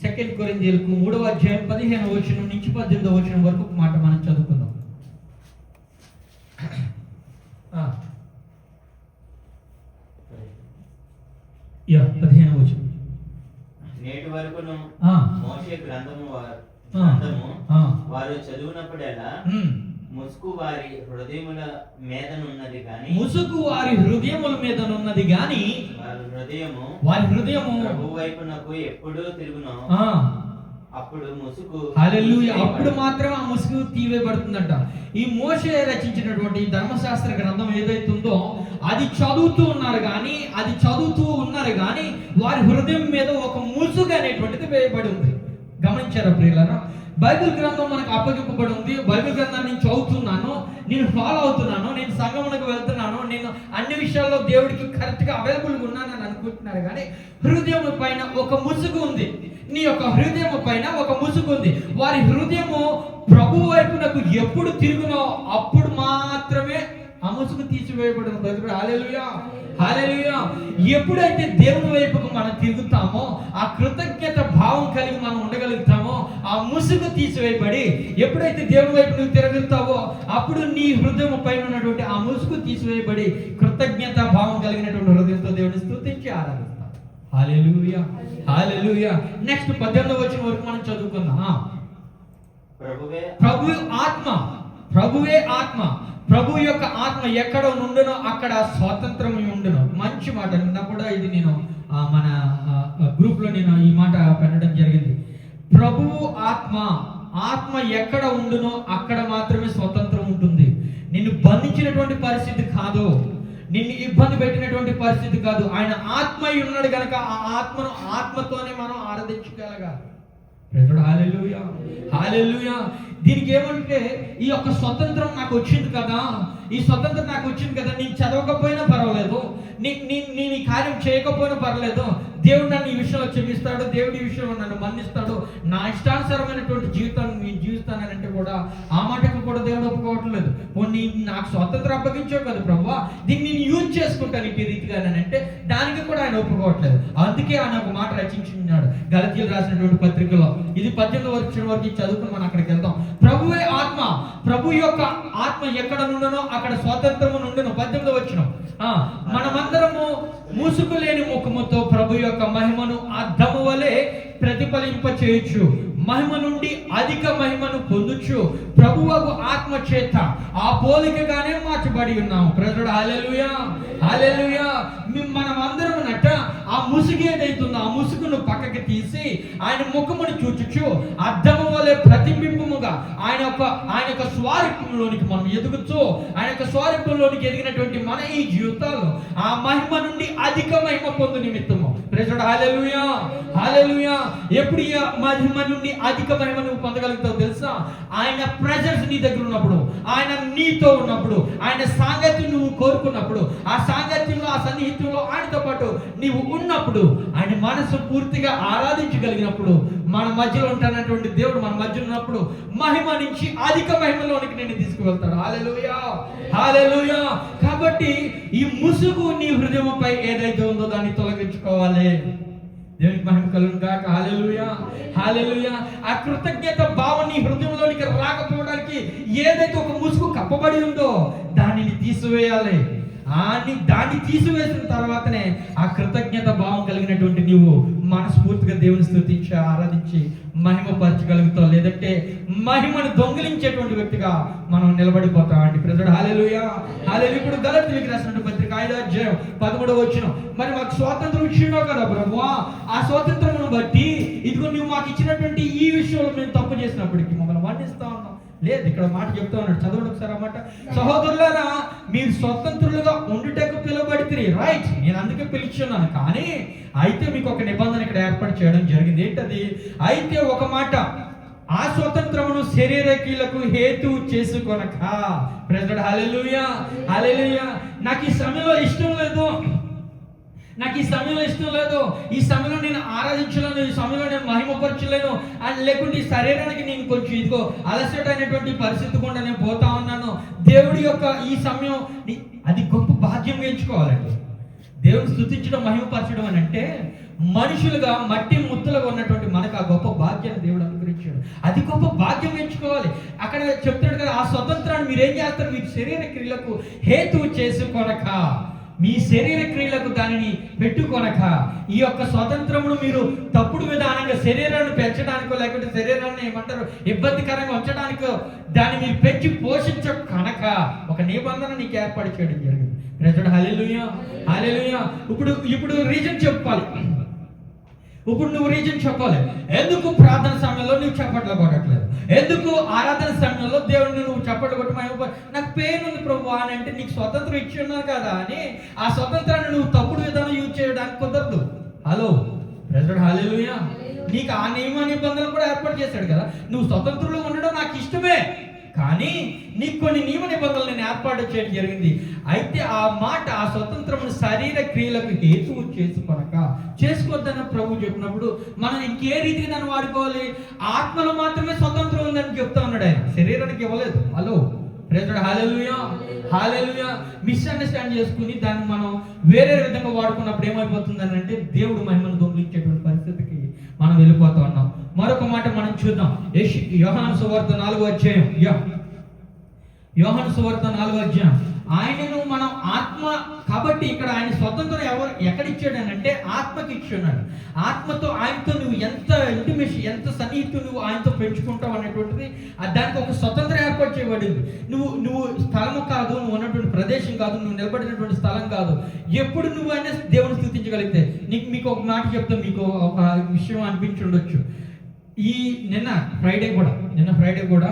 2 కొరింథీయులకు 3వ అధ్యాయం 15వ వచనం నుంచి 18వ వచనం వరకు ఒక మాట మనం చదువుకుందాం. 15వ వచనం. నేటి వరకును మోషే గ్రంథము వారు చదువునప్పుడెల్లా ముసుగు వారి హృదయముల మీదనున్నది గాని వారి హృదయము ప్రభువు వైపునకు ఎప్పుడు తిరుగునో అప్పుడు ముసుగు. హల్లెలూయా. అప్పుడు మాత్రం ఆ ముసుగు తీవేయబడుతుందంట. ఈ మోషే రచించినటువంటి ధర్మశాస్త్ర గ్రంథం ఏదైతే ఉందో అది చదువుతూ ఉన్నారు కానీ వారి హృదయం మీద ఒక ముసుగు అనేటువంటిది వేయబడి ఉంది. గమనించారా ప్రియులారా? బైబిల్ గ్రంథం మనకు అప్పగింపబడి ఉంది. బైబిల్ గ్రంథాన్ని నేను చదువుతున్నాను, నేను ఫాలో అవుతున్నాను, నేను సంగమునకు వెళ్తున్నాను, నేను అన్ని విషయాల్లో దేవుడికి కరెక్ట్గా అవైలబుల్గా ఉన్నానని అనుకుంటున్నారు కానీ హృదయం పైన ఒక ముసుగు ఉంది. నీ యొక్క హృదయం పైన ఒక ముసుగు ఉంది. వారి హృదయము ప్రభు వైపునకు ఎప్పుడు తిరుగునో అప్పుడు మాత్రమే ఆ ముసుగు తీసివేయబడిన. హల్లెలూయా, హల్లెలూయా. ఎప్పుడైతే దేవుని వైపుకు మనం తిరుగుతామో, ఆ కృతజ్ఞత భావం కలిగి మనం ఉండగలుగుతామో, ఆ ముసుగు తీసివేయబడి ఎప్పుడైతే దేవుని వైపు నువ్వు తిరుగుతావో అప్పుడు నీ హృదయం పైన ఉన్నటువంటి ఆ ముసుగు తీసివేయబడి కృతజ్ఞత భావం కలిగినటువంటి హృదయంతో దేవుని స్తుతించి ఆరాధిస్తాం. హల్లెలూయా, హల్లెలూయా. నెక్స్ట్ 18వ వచనం వరకు మనం చదువుకుందాం. ప్రభువే ఆత్మ. ప్రభు యొక్క ఆత్మ ఎక్కడ నుండునో అక్కడ స్వాతంత్రం ఉండును. మంచి మాట. నిన్న కూడా ఇది నేను మన గ్రూప్ లో నేను ఈ మాట పెట్టడం జరిగింది. ప్రభువు ఆత్మ ఎక్కడ ఉండునో అక్కడ మాత్రమే స్వతంత్రం ఉంటుంది. నిన్ను బంధించినటువంటి పరిస్థితి కాదు, నిన్ను ఇబ్బంది పెట్టినటువంటి పరిస్థితి కాదు. ఆయన ఆత్మ ఉన్నాడు కనుక ఆ ఆత్మతోనే మనం ఆరాధించగలగాలి. హల్లెలూయా, హల్లెలూయా. దీనికి ఏమంటే ఈ యొక్క స్వతంత్రం నాకు వచ్చింది కదా, నేను చదవకపోయినా పర్వాలేదు, నేను ఈ కార్యం చేయకపోయినా పర్వాలేదు, దేవుడు నన్ను ఈ విషయంలో క్షమిస్తాడు, దేవుడు ఈ విషయంలో నన్ను మన్నిస్తాడు, నా ఇష్టానుసారమైనటువంటి జీవితాన్ని నేను జీవిస్తానంటే కూడా ఆ మాటకు కూడా దేవుడు ఒప్పుకోవట్లేదు. నాకు స్వతంత్రం అప్పగించావు కదా ప్రభువా, దీన్ని నేను యూజ్ చేసుకుంటాను ఈ రీతిగా అంటే దానికి కూడా ఆయన ఒప్పుకోవట్లేదు. అందుకే ఆయన ఒక మాట రచించున్నాడు గలతీయులు రాసినటువంటి పత్రికలో. ఇది 18వ వచనం వరకు చదువుకుని మనం అక్కడికి వెళ్దాం. ప్రభువే ఆత్మ. ప్రభు యొక్క ఆత్మ ఎక్కడ నుండునో అక్కడ స్వాతంత్రము నుండును. 18వ వచనం. మనమందరము ముసుగు లేని ముఖముతో ప్రభు యొక్క మహిమను అద్దము వలె ప్రతిఫలింప చేయొచ్చు, మహిమ నుండి అధిక మహిమను పొందుచు ప్రభువగు ఆత్మ చేత ఆ పోలికగానే మార్చబడి ఉన్నాము. ప్రజలు హల్లెలూయా, హల్లెలూయా. మనం అందరం నట ఆ ముసుగు ఏదైతుందో ఆ ముసుగును పక్కకి తీసి ఆయన ముఖమును చూచుచు అద్దము వలె ప్రతిబింబముగా ఆయన యొక్క స్వారూప్యంలోనికి మనం ఎదుగుతూ ఆయన యొక్క స్వారూప్యంలోనికి ఎదిగినటువంటి మన ఈ జీవితాల్లో ఆ మహిమ నుండి అధిక మహిమ పొందు నిమిత్తము. ప్రజలు హల్లెలూయా, హల్లెలూయా. ఎప్పుడు ఈ మహిమ నుండి అధిక మహిమ నువ్వు పొందగలుగుతావు తెలుసా? ఆయన ప్రెజెన్స్ నీ దగ్గర ఉన్నప్పుడు, ఆయన నీతో ఉన్నప్పుడు, ఆయన సాంగత్యం నువ్వు కోరుకున్నప్పుడు, ఆ సాంగత్యంలో ఆ సన్నిహిత్యంలో ఆయనతో పాటు నీవు ఉన్నప్పుడు, ఆయన మనసు పూర్తిగా ఆరాధించగలిగినప్పుడు, మన మధ్యలో ఉంటానటువంటి దేవుడు మన మధ్యలో ఉన్నప్పుడు మహిమ నుంచి అధిక మహిమలోనికి నేను తీసుకువెళ్తాడు. హల్లెలూయా, హల్లెలూయా. కాబట్టి ఈ ముసుగు నీ హృదయంపై ఏదైతే ఉందో దాన్ని తొలగించుకోవాలి. దేవునికి మహిమ కలుగును గాక. హల్లెలూయా, హల్లెలూయా. ఆ కృతజ్ఞత భావం నీ హృదయంలోనికి రాకపోవడానికి ఏదైతే ఒక ముసుగు కప్పబడి ఉందో దానిని తీసివేయాలి. దాన్ని తీసివేసిన తర్వాతనే ఆ కృతజ్ఞత భావం కలిగినటువంటి నీవు మనస్ఫూర్తిగా దేవుని స్తుతించి ఆరాధించి మహిమపరచగలుగుతావు. లేదంటే మహిమను దొంగిలించేటువంటి వ్యక్తిగా మనం నిలబడిపోతాం అండి. ప్రజలు హల్లెలూయా, హల్లెలూయా. ఇప్పుడు గలతీయులకు రాసినటువంటి పత్రిక 5వ అధ్యాయం 13వ వచనం. మరి మాకు స్వాతంత్రం ఇచ్చినావు కదా ప్రభువా, ఆ స్వాతంత్రమును బట్టి ఇదిగో నువ్వు మాకు ఇచ్చినటువంటి ఈ విషయంలో మేము తప్పు చేసినప్పటికీ మమ్మల్ని వర్ణిస్తా ఉన్నాం. లేదు, ఇక్కడ మాట చెప్తా ఉన్నాడు, చదవండి ఒకసారి అన్నమాట. సహోదరులారా, మీరు స్వతంత్రులుగా ఉండుటకు పిలువబడితే రైట్, నేను అందుకే పిలుచున్నాను, కానీ అయితే మీకు ఒక నిబంధన ఇక్కడ ఏర్పాటు చేయడం జరిగింది. ఏంటది? అయితే ఒక మాట, ఆ స్వతంత్రమును శరీర క్రియలకు హేతువు చేసుకొనక. Praise the lord. Hallelujah, hallelujah. నాకు ఈ సమయంలో ఇష్టం లేదు, ఈ సమయంలో నేను ఆరాధించలేను, ఈ సమయంలో నేను మహిమపరచలేను అని, లేకుంటే ఈ శరీరానికి నేను కొంచెం ఇదిగో అలసట అనేటువంటి పరిస్థితి కూడా నేను పోతా ఉన్నాను. దేవుడి యొక్క ఈ సమయం అది గొప్ప భాగ్యం ఎంచుకోవాలండి. దేవుని స్తుతించడం, మహిమపరచడం అని అంటే మనుషులుగా మట్టి ముద్దలుగా ఉన్నటువంటి మనకు ఆ గొప్ప భాగ్యాన్ని దేవుడు అనుగ్రహించాడు. అది గొప్ప భాగ్యం ఎంచుకోవాలి. అక్కడ చెప్తాడు కదా, ఆ స్వతంత్రాన్ని మీరు ఏం చేస్తారు? మీ శరీర క్రియలకు హేతువు చేసుకొనక, మీ శరీర క్రియలకు దానిని పెట్టుకొనక. ఈ యొక్క స్వతంత్రమును మీరు తప్పుడు విధానంగా శరీరాన్ని పెంచడానికో, లేకపోతే శరీరాన్ని ఏమంటారు ఇబ్బందికరంగా ఉంచడానికో దాన్ని మీరు పెంచి పోషించ కనుక ఒక నిబంధన నీకు ఏర్పాటు చేయడం జరిగింది. హల్లెలూయా, హల్లెలూయా. ఇప్పుడు రీజన్ చెప్పాలి. నువ్వు రీజన్ చెప్పాలి. ఎందుకు ప్రార్థన సమయంలో నువ్వు చప్పట్లు కొట్టట్లేదు? ఎందుకు ఆరాధన సమయంలో దేవుడిని నువ్వు చప్పట్లు కొట్టి నాకు పెయిన్ ఉంది ప్రభు అని అంటే, నీకు స్వతంత్రం ఇచ్చి ఉన్నాను కదా అని ఆ స్వతంత్రాన్ని నువ్వు తప్పుడు విధానం యూజ్ చేయడానికి కుదరదు. Hello, praise the lord. Hallelujah. నీకు ఆ నియమ నిబంధనలు కూడా ఏర్పాటు చేశాడు కదా. నువ్వు స్వతంత్రంలో ఉండడం నాకు ఇష్టమే, కానీ నీకు కొన్ని నియమ నిబంధనలు నేను ఏర్పాటు చేయడం జరిగింది. అయితే ఆ మాట, ఆ స్వతంత్రమును శరీర క్రియలకు హేతువు చేసుకోవద్దన్న ప్రభు చెప్పినప్పుడు మనం ఇంకే రీతిగా దాన్ని వాడుకోవాలి? ఆత్మలో మాత్రమే స్వతంత్రం ఉందని చెప్తా ఉన్నాడు ఆయన, శరీరానికి ఇవ్వలేదు. Hello, praise the lord. Hallelujah, hallelujah. Misunderstand చేసుకుని దాన్ని మనం వేరే విధంగా వాడుకున్నప్పుడు ఏమైపోతుందని అంటే దేవుడు మహిమను దొంగిలించేటువంటి పరిస్థితికి మనం వెళ్ళిపోతా ఉన్నాం. మరొక మాట మనం చూద్దాం. యోహాను సువార్త 4వ అధ్యాయం. యోహాను సువార్త 4వ అధ్యాయం. ఆయనను మనం ఆత్మ కాబట్టి ఇక్కడ ఆయన స్వతంత్రం ఎక్కడ ఇచ్చాడనంటే ఆత్మకి ఇచ్చున్నాడు. ఆత్మతో ఆయనతో నువ్వు ఎంత ఇంటిమేషన్, ఎంత సన్నిహితం నువ్వు ఆయనతో పెంచుకుంటావు అనేటువంటిది దానికి ఒక స్వతంత్రం ఏర్పాటు చేయబడింది. నువ్వు స్థలము కాదు, నువ్వు ఉన్నటువంటి ప్రదేశం కాదు, నువ్వు నిలబడినటువంటి స్థలం కాదు. ఎప్పుడు నువ్వు అయినా దేవుని స్తుతించగలిగితే మీకు ఒక మాట చెప్తా, మీకు ఒక విషయం అనిపించి ఉండొచ్చు. నిన్న ఫ్రైడే కూడా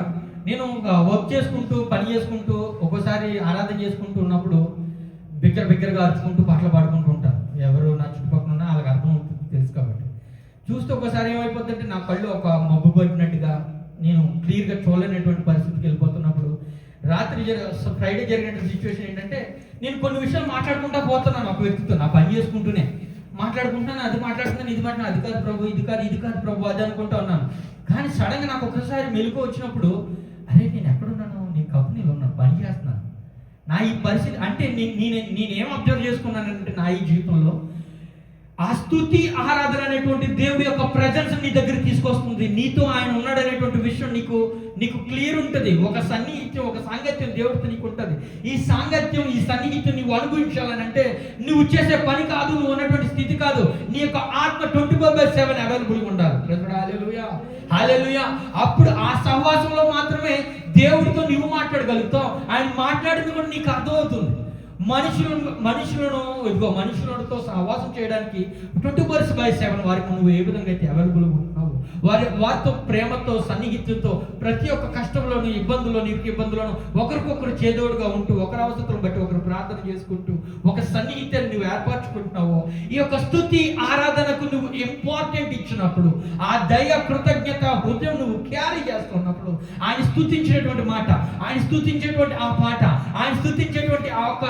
నేను వర్క్ చేసుకుంటూ, పని చేసుకుంటూ, ఒక్కోసారి ఆరాధన చేసుకుంటూ ఉన్నప్పుడు బిగ్గరగా అరుచుకుంటూ పాటలు పాడుకుంటూ ఉంటాను. ఎవరు నా చుట్టుపక్కల ఉన్నా వాళ్ళకి అర్థం అవుతుంది, తెలుసు కాబట్టి. చూస్తే ఒకసారి ఏమైపోతుందంటే నా కళ్ళు ఒక మబ్బు పట్టినట్టుగా, నేను క్లియర్గా చూడలేనటువంటి పరిస్థితికి వెళ్ళిపోతున్నప్పుడు, రాత్రి ఫ్రైడే జరిగినటువంటి సిచ్యువేషన్ ఏంటంటే, నేను కొన్ని విషయాలు మాట్లాడుకుంటా పోతున్నాను ఒక వ్యక్తితో, నా పని చేసుకుంటూనే మాట్లాడుకుంటాను, అది మాట్లాడుతున్నాను, ఇది మాట్లాడుతున్నాను, అది కాదు ప్రభు, ఇది కాదు ప్రభు, అది అనుకుంటా ఉన్నాను. కానీ సడన్గా నాకు ఒకసారి మెలుకు వచ్చినప్పుడు, అరే నేను ఎక్కడున్నాను? నేను కంపెనీలో ఉన్నాను, పని చేస్తున్నాను. నా ఈ పరిస్థితి అంటే నేనేం అబ్జర్వ్ చేసుకున్నానంటే, నా ఈ జీవితంలో ఆ స్తుతి ఆరాధన అనేటువంటి దేవుడి యొక్క ప్రెజెన్స్ నీ దగ్గర తీసుకొస్తుంది. నీతో ఆయన ఉన్నాడు అనేటువంటి విషయం నీకు క్లియర్ ఉంటుంది. ఒక సన్నిహిత్యం, ఒక సాంగత్యం దేవుడితో నీకు ఉంటుంది. ఈ సాంగత్యం, ఈ సన్నిహిత్యం నువ్వు అనుభవించాలని అంటే నువ్వు చేసే పని కాదు, నువ్వు ఉన్నటువంటి స్థితి కాదు, నీ యొక్క ఆత్మ 24/7 అవైలబుల్గా ఉండాలి. హల్లెలూయా, హల్లెలూయా. అప్పుడు ఆ సహవాసంలో మాత్రమే దేవుడితో నువ్వు మాట్లాడగలుగుతావు. ఆయన మాట్లాడింది కూడా నీకు అర్థమవుతుంది. మనుషులతో సహవాసం చేయడానికి 24/7 వారికి నువ్వు ఏ విధంగా అయితే అవైలబుల్గా ఉంటున్నావు, వారితో ప్రేమతో, సన్నిహిత్యంతో, ప్రతి ఒక్క కష్టంలోనూ, ఇబ్బందులోను ఒకరికొకరు చేదోడుగా ఉంటూ, ఒకరి అవసరం బట్టి ఒకరు ప్రార్థన చేసుకుంటూ ఒక సన్నిహిత్యాన్ని నువ్వు ఏర్పరచుకుంటున్నావు. ఈ యొక్క స్తుతి ఆరాధనకు నువ్వు ఇంపార్టెంట్ ఇచ్చినప్పుడు, ఆ దయ, కృతజ్ఞత హృదయం నువ్వు క్యారీ చేస్తున్నప్పుడు, ఆయన స్తుతించేటువంటి మాట, ఆయన స్తుతించేటువంటి ఆ పాట, ఆయన స్తుతించేటువంటి ఆ ఒక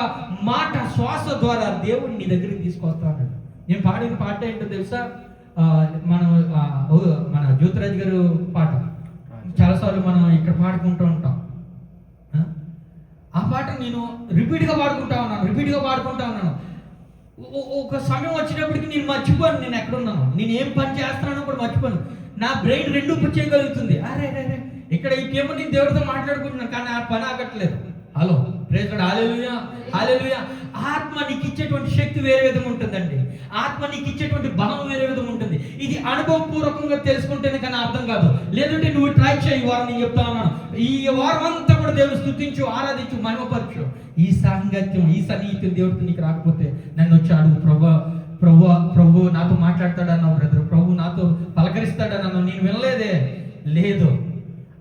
మాట శ్వాస ద్వారా దేవుడిని నీ దగ్గరికి తీసుకొస్తాడు. నేను పాడిన పాట ఏంటో తెలుసా? మన జ్యోతిరాజ్ గారు పాట చాలాసార్లు మనం ఇక్కడ పాడుకుంటూ ఉంటాం. ఆ పాట నేను రిపీట్గా పాడుకుంటా ఉన్నాను. ఒక సమయం వచ్చినప్పటికి నేను మర్చిపోను నేను ఎక్కడున్నాను, నేను ఏం పని చేస్తున్నానో కూడా మర్చిపోను. నా బ్రెయిన్ రెండు చేయగలుగుతుంది. అరే ఇక్కడ ఇంకేమో నేను దేవుడితో మాట్లాడుకుంటున్నాను, కానీ ఆ పని ఆగట్లేదు. Hello, praise the lord. Hallelujah, hallelujah. ఆత్మ నీకు ఇచ్చేటువంటి శక్తి వేరే విధంగా ఉంటుందండి. ఆత్మ నీకు ఇచ్చేటువంటి బలం వేరే విధంగా ఉంటుంది. ఇది అనుభవపూర్వకంగా తెలుసుకుంటేనే కానీ అర్థం కాదు. లేదంటే నువ్వు ట్రై చేయి. వారం నేను చెప్తా ఉన్నాను, ఈ వారం అంతా కూడా దేవుడు స్తుతించు, ఆరాధించు, మహిమపరచు. ఈ సాంగత్యం, ఈ సన్నిహిత్యం దేవుడితో నీకు రాకపోతే నన్ను వచ్చి అడుగు, ప్రభు నాతో మాట్లాడతాడన్నావు బ్రదర్, ప్రభు నాతో పలకరిస్తాడన్నావు, నేను వినలేదే. లేదు,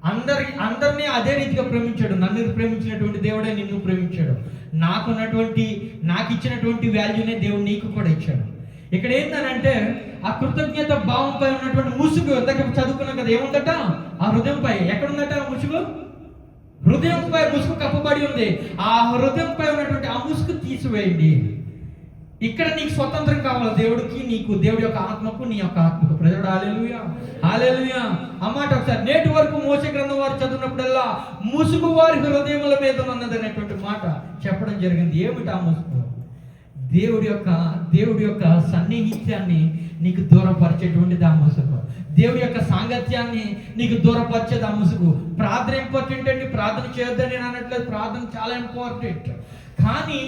అందరినీ అదే రీతిగా ప్రేమించాడు. నన్ను ప్రేమించినటువంటి దేవుడే నిన్ను ప్రేమించాడు. నాకు ఇచ్చినటువంటి వాల్యూనే దేవుడు నీకు కూడా ఇచ్చాడు. ఇక్కడ ఏంటనంటే ఆ కృతజ్ఞత భావంపై ఉన్నటువంటి ముసుగు, ఇందాక చదువుకున్నాం కదా, ఏముందట ఆ హృదయంపై. ఎక్కడుందట ఆ ముసుగు? హృదయంపై ముసుగు కప్పబడి ఉంది. ఆ హృదయంపై ఉన్నటువంటి ఆ ముసుగు తీసివేయండి. ఇక్కడ నీకు స్వతంత్రం కావాలి, దేవుడికి, నీకు, దేవుడి యొక్క ఆత్మకు, నీ యొక్క ఆత్మకు. ప్రజలు హల్లెలూయా, హల్లెలూయా. ఆ మాట ఒకసారి, నేటి వరకు మోషే గ్రంథం వారు చదివినప్పుడల్లా ముసుగు వారి హృదయముల మీద ఉన్నది అనేటువంటి మాట చెప్పడం జరిగింది. ఏమిటి ఆ ముసుగు? దేవుడి యొక్క సన్నిహిత్యాన్ని నీకు దూరపరిచేటువంటిది ఆ ముసుగు. దేవుడి యొక్క సాంగత్యాన్ని నీకు దూరపరిచేది ఆ ముసుగు. ప్రార్థన ఇంపార్టెంట్ అండి, ప్రార్థన చేయొద్దని నేను అనట్లేదు, ప్రార్థన చాలా ఇంపార్టెంట్. కానీ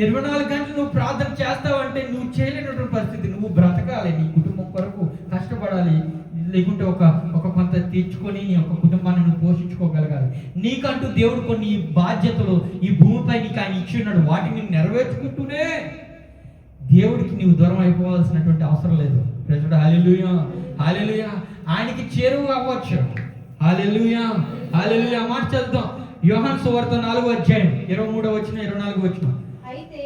24 గంటలు నువ్వు ప్రార్థన చేస్తావంటే నువ్వు చేయలేనటువంటి పరిస్థితి. నువ్వు బ్రతకాలి, నీ కుటుంబం కొరకు కష్టపడాలి, లేకుంటే ఒక కొంత తీర్చుకొని నీ యొక్క కుటుంబాన్ని నువ్వు పోషించుకోగలగాలి. నీకంటూ దేవుడు కొన్ని బాధ్యతలు ఈ భూమిపై నీకు ఆయన ఇచ్చి ఉన్నాడు. వాటిని నెరవేర్చుకుంటూనే దేవుడికి నీవు దూరం అయిపోవాల్సినటువంటి అవసరం లేదు. ప్రజలు హల్లెలూయా, హల్లెలూయా. ఆయనకి చేరువ అవ్వచ్చు. హల్లెలూయా, హల్లెలూయా. మాట చదువుతాం, యోహాను సువార్త 4వ అధ్యాయం 23వ వచనం 24వ వచనం. అయితే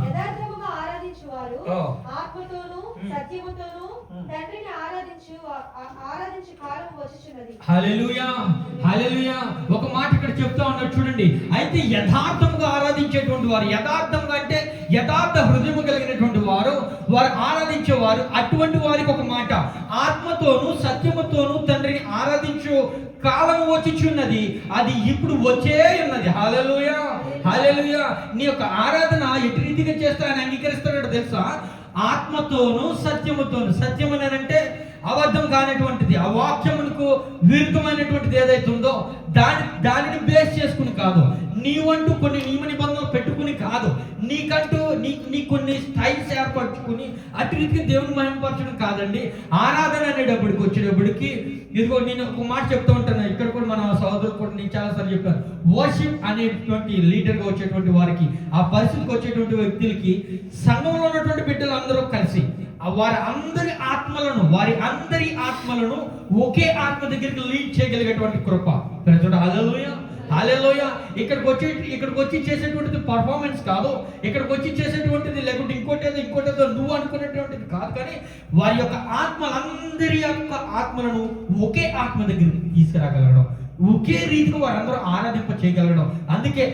యథార్థముగా ఆరాధించువారు ఆత్మతోనూ సత్యముతోనూ తండ్రిని ఆరాధించు కాలం వచ్చుచున్నది. హల్లెలూయా, హల్లెలూయా. ఒక మాట ఇక్కడ చెప్తా ఉన్నాడు చూడండి. అయితే యథార్థముగా ఆరాధించేటువంటి వారు, యథార్థంగా అంటే యథార్థ హృదయము కలిగినటువంటి వారు ఆరాధించేవారు, అటువంటి వారికి ఒక మాట, ఆత్మతోనూ సత్యముతోనూ తండ్రిని ఆరాధించు కాలం వచ్చుచున్నది, అది ఇప్పుడు వచ్చే ఉన్నది. హల్లెలూయా, హల్లెలూయా. నీ యొక్క ఆరాధన ఎటు రీతిగా చేస్తా అని అంగీకరిస్తాడో తెలుసా? ఆత్మతోనూ సత్యముతోను. సత్యం అంటే అబద్ధం కానిటువంటిది, ఆ వాక్యమునకు విరుద్ధమైనటువంటిది ఏదైతే ఉందో దానిని బేస్ చేసుకుని కాదు, నీవంటూ కొన్ని నియమ నిబంధనలు పెట్టుకుని కాదు, నీకంటూ నీ కొన్ని స్టైల్స్ ఏర్పరచుకుని అటు రీతికి దేవుని మహిమపరచడం కాదండి. ఆరాధన అనేటప్పటికి వచ్చేటప్పటికి ఇదిగో నేను ఒక మాట చెప్తూ ఉంటాను, ఇక్కడ కూడా మన సహోదరులు కూడా నేను చాలాసార్లు చెప్పాను. వర్షిప్ అనేటువంటి లీడర్గా వచ్చేటువంటి వారికి, ఆ పరిస్థితికి వచ్చేటువంటి వ్యక్తులకి సంఘంలో ఉన్నటువంటి బిడ్డలు అందరూ కలిసి వారి అందరి ఆత్మలను ఒకే ఆత్మ దగ్గరికి లీడ్ చేయగలిగేటువంటి కృప. హల్లెలూయా, హల్లెలూయా. ఇక్కడికి వచ్చి చేసేటువంటిది పర్ఫార్మెన్స్ కాదు, ఇక్కడికి వచ్చి చేసేటువంటిది లేకుంటే ఇంకోటేదో నువ్వు అనుకునేటువంటిది కాదు, కానీ వారి యొక్క అందరి యొక్క ఆత్మలను ఒకే ఆత్మ దగ్గరికి తీసుకురాగలగడం, ఒకే రీతిగా వారందరూ ఆరాధింప చేయగలగడం. అందుకే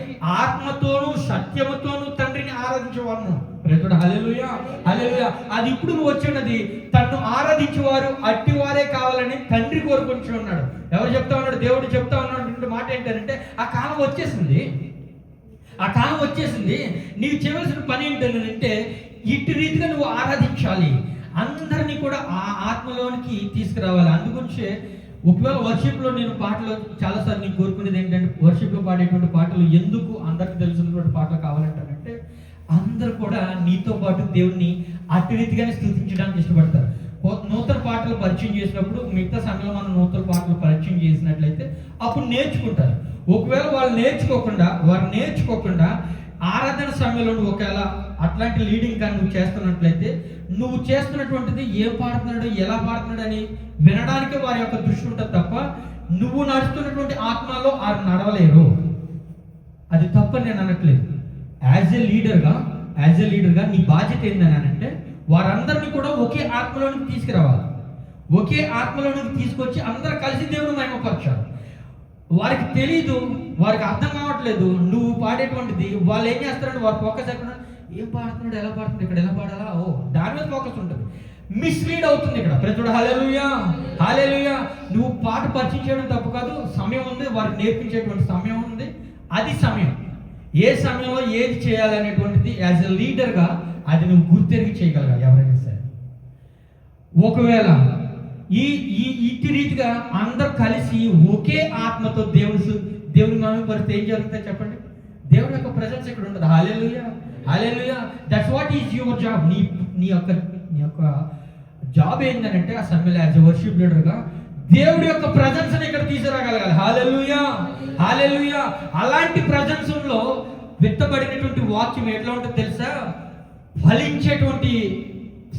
ఆత్మతోనూ సత్యముతోనూ తండ్రిని ఆరాధించేవారు. ప్రజలు హల్లెలూయా, హల్లెలూయా. అది ఇప్పుడు నువ్వు వచ్చినది, తన్ను ఆరాధించేవారు అట్టివారే కావాలని తండ్రి కోరుకుంటూ ఉన్నాడు. ఎవరు చెప్తా ఉన్నాడు? దేవుడు చెప్తా ఉన్నాడు. మాట ఏంటంటే ఆ కాలం వచ్చేసింది, నీవు చేయవలసిన పని ఏంటంటే ఇటు రీతిగా నువ్వు ఆరాధించాలి, అందరినీ కూడా ఆ ఆత్మలోనికి తీసుకురావాలి. అందుగురించే ఒకవేళ వర్షిప్లో నేను పాటలు చాలాసార్లు నేను కోరుకునేది ఏంటంటే, వర్షిప్లో పాడేటువంటి పాటలు ఎందుకు అందరికి తెలిసినటువంటి పాటలు కావాలంటారంటే, అందరూ కూడా నీతో పాటు దేవుణ్ణి అటు రీతిగానే స్థుతించడానికి ఇష్టపడతారు. నూతన పాటలు పరిచయం చేసినప్పుడు మిగతా సమయంలో మనం నూతన పాటలు పరిచయం చేసినట్లయితే అప్పుడు నేర్చుకుంటారు. ఒకవేళ వారు నేర్చుకోకుండా ఆరాధన సమయంలో నువ్వు ఒకవేళ అట్లాంటి లీడింగ్ కానీ నువ్వు చేస్తున్నట్లయితే, నువ్వు చేస్తున్నటువంటిది ఏం పాడుతున్నాడు, ఎలా పాడుతున్నాడు అని వినడానికి వారి యొక్క దృష్టి ఉంటుంది తప్ప నువ్వు నడుస్తున్నటువంటి ఆత్మలో వారు నడవలేరు. అది తప్పని నేను అనట్లేదు. యాజ్ ఎ లీడర్గా నీ బాధ్యత ఏందని అంటే, వారందరినీ కూడా ఒకే ఆత్మలోనికి తీసుకురావాలి. ఒకే ఆత్మలోనికి తీసుకొచ్చి అందరూ కలిసి దేవుని మహిమపరచాలి. వారికి తెలీదు, వారికి అర్థం కావట్లేదు నువ్వు పాడేటువంటిది. వాళ్ళు ఏం చేస్తారంటే వారు ఫోకస్ ఎక్కడ, ఏం పాడుతున్నాడు, ఎలా పాడుతున్నాడు, ఇక్కడ ఎలా పాడాలా, దాని మీద ఫోకస్ ఉంటుంది. మిస్లీడ్ అవుతుంది ఇక్కడ. ప్రజలు హల్లెలూయా, హల్లెలూయా. నువ్వు పాట పరిచయం చేయడం తప్పు కాదు, సమయం ఉంది, వారికి నేర్పించేటువంటి సమయం ఉంది. అది సమయం, ఏ సమయంలో ఏది చేయాలనేటువంటిది యాజ్ ఎ లీడర్గా అది నువ్వు గుర్తెరిగి చేయగలగాలి ఎవరైనా సరే. ఒకవేళ ఇటు రీతిగా అందరు కలిసి ఒకే ఆత్మతో దేవుని మహిమపరిస్తే ఏం జరుగుతుంది చెప్పండి? దేవుని యొక్క ప్రెజెన్స్ ఇక్కడ ఉంటుంది. Hallelujah, hallelujah. That's what is your job. నీ యొక్క జాబ్ ఏంటంటే ఆ సమయంలో యాజ్ ఎ వర్షిప్ లీడర్గా దేవుడి యొక్క ప్రెజెన్స్ ఇక్కడ తీసుకురాగలగాలి. హల్లెలూయా, హల్లెలూయా. అలాంటి ప్రెజెన్స్ లో విత్తబడినటువంటి వాక్యం ఎట్లా ఉంటుందో తెలుసా? ఫలించేటువంటి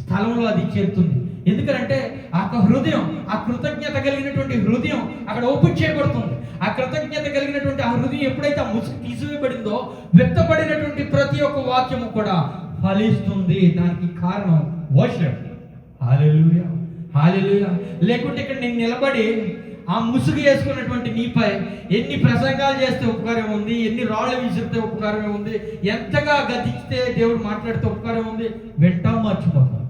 స్థలంలో అది చేరుతుంది. ఎందుకంటే ఆ హృదయం, ఆ కృతజ్ఞత కలిగినటువంటి హృదయం అక్కడ ఓపెన్ చేయబడుతుంది. ఆ కృతజ్ఞత కలిగినటువంటి ఆ హృదయం ఎప్పుడైతే ఆ ముసుగు తీసివేయబడిందో, వ్యక్తపడినటువంటి ప్రతి ఒక్క వాక్యము కూడా ఫలిస్తుంది. దానికి కారణం వర్షిప్. హల్లెలూయా, హల్లెలూయా. లేకుంటే ఇక్కడ నేను నిలబడి ఆ ముసుగు వేసుకున్నటువంటి నీపై ఎన్ని ప్రసంగాలు చేస్తే ఉపకారం ఉంది, ఎన్ని రాళ్ళు విసిరితే ఉపకారమే ఉంది, ఎంతగా గతిస్తే దేవుడు మాట్లాడితే ఉపకారం ఉంది, వెంటనే మర్చిపోతాం.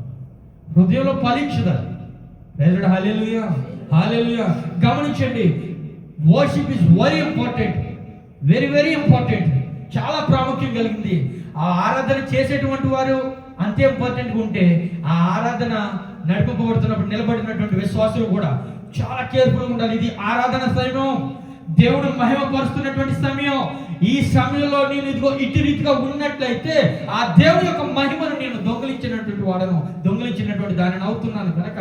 హృదయంలో ఫలించదు. హల్లెలూయా, హల్లెలూయా. గమనించండి, worship is very important, very very important. చాలా ప్రాముఖ్యం కలిగింది. ఆ ఆరాధన చేసేటువంటి వారు అంతే ఇంపార్టెంట్గా ఉంటే, ఆ ఆరాధన నడిపింపబడుతున్నప్పుడు నిలబడినటువంటి విశ్వాసులు కూడా చాలా కేర్ఫుల్గా ఉండాలి. ఇది ఆరాధన సమయం, దేవుడు మహిమపరుస్తున్నటువంటి సమయం. ఈ సమయంలో నేను ఇదిగో ఇటు రీతిగా ఉన్నట్లయితే ఆ దేవుని యొక్క మహిమను నేను దొంగిలించినటువంటి వాడను, దొంగిలించినటువంటి దానిని అవుతున్నాను. కనుక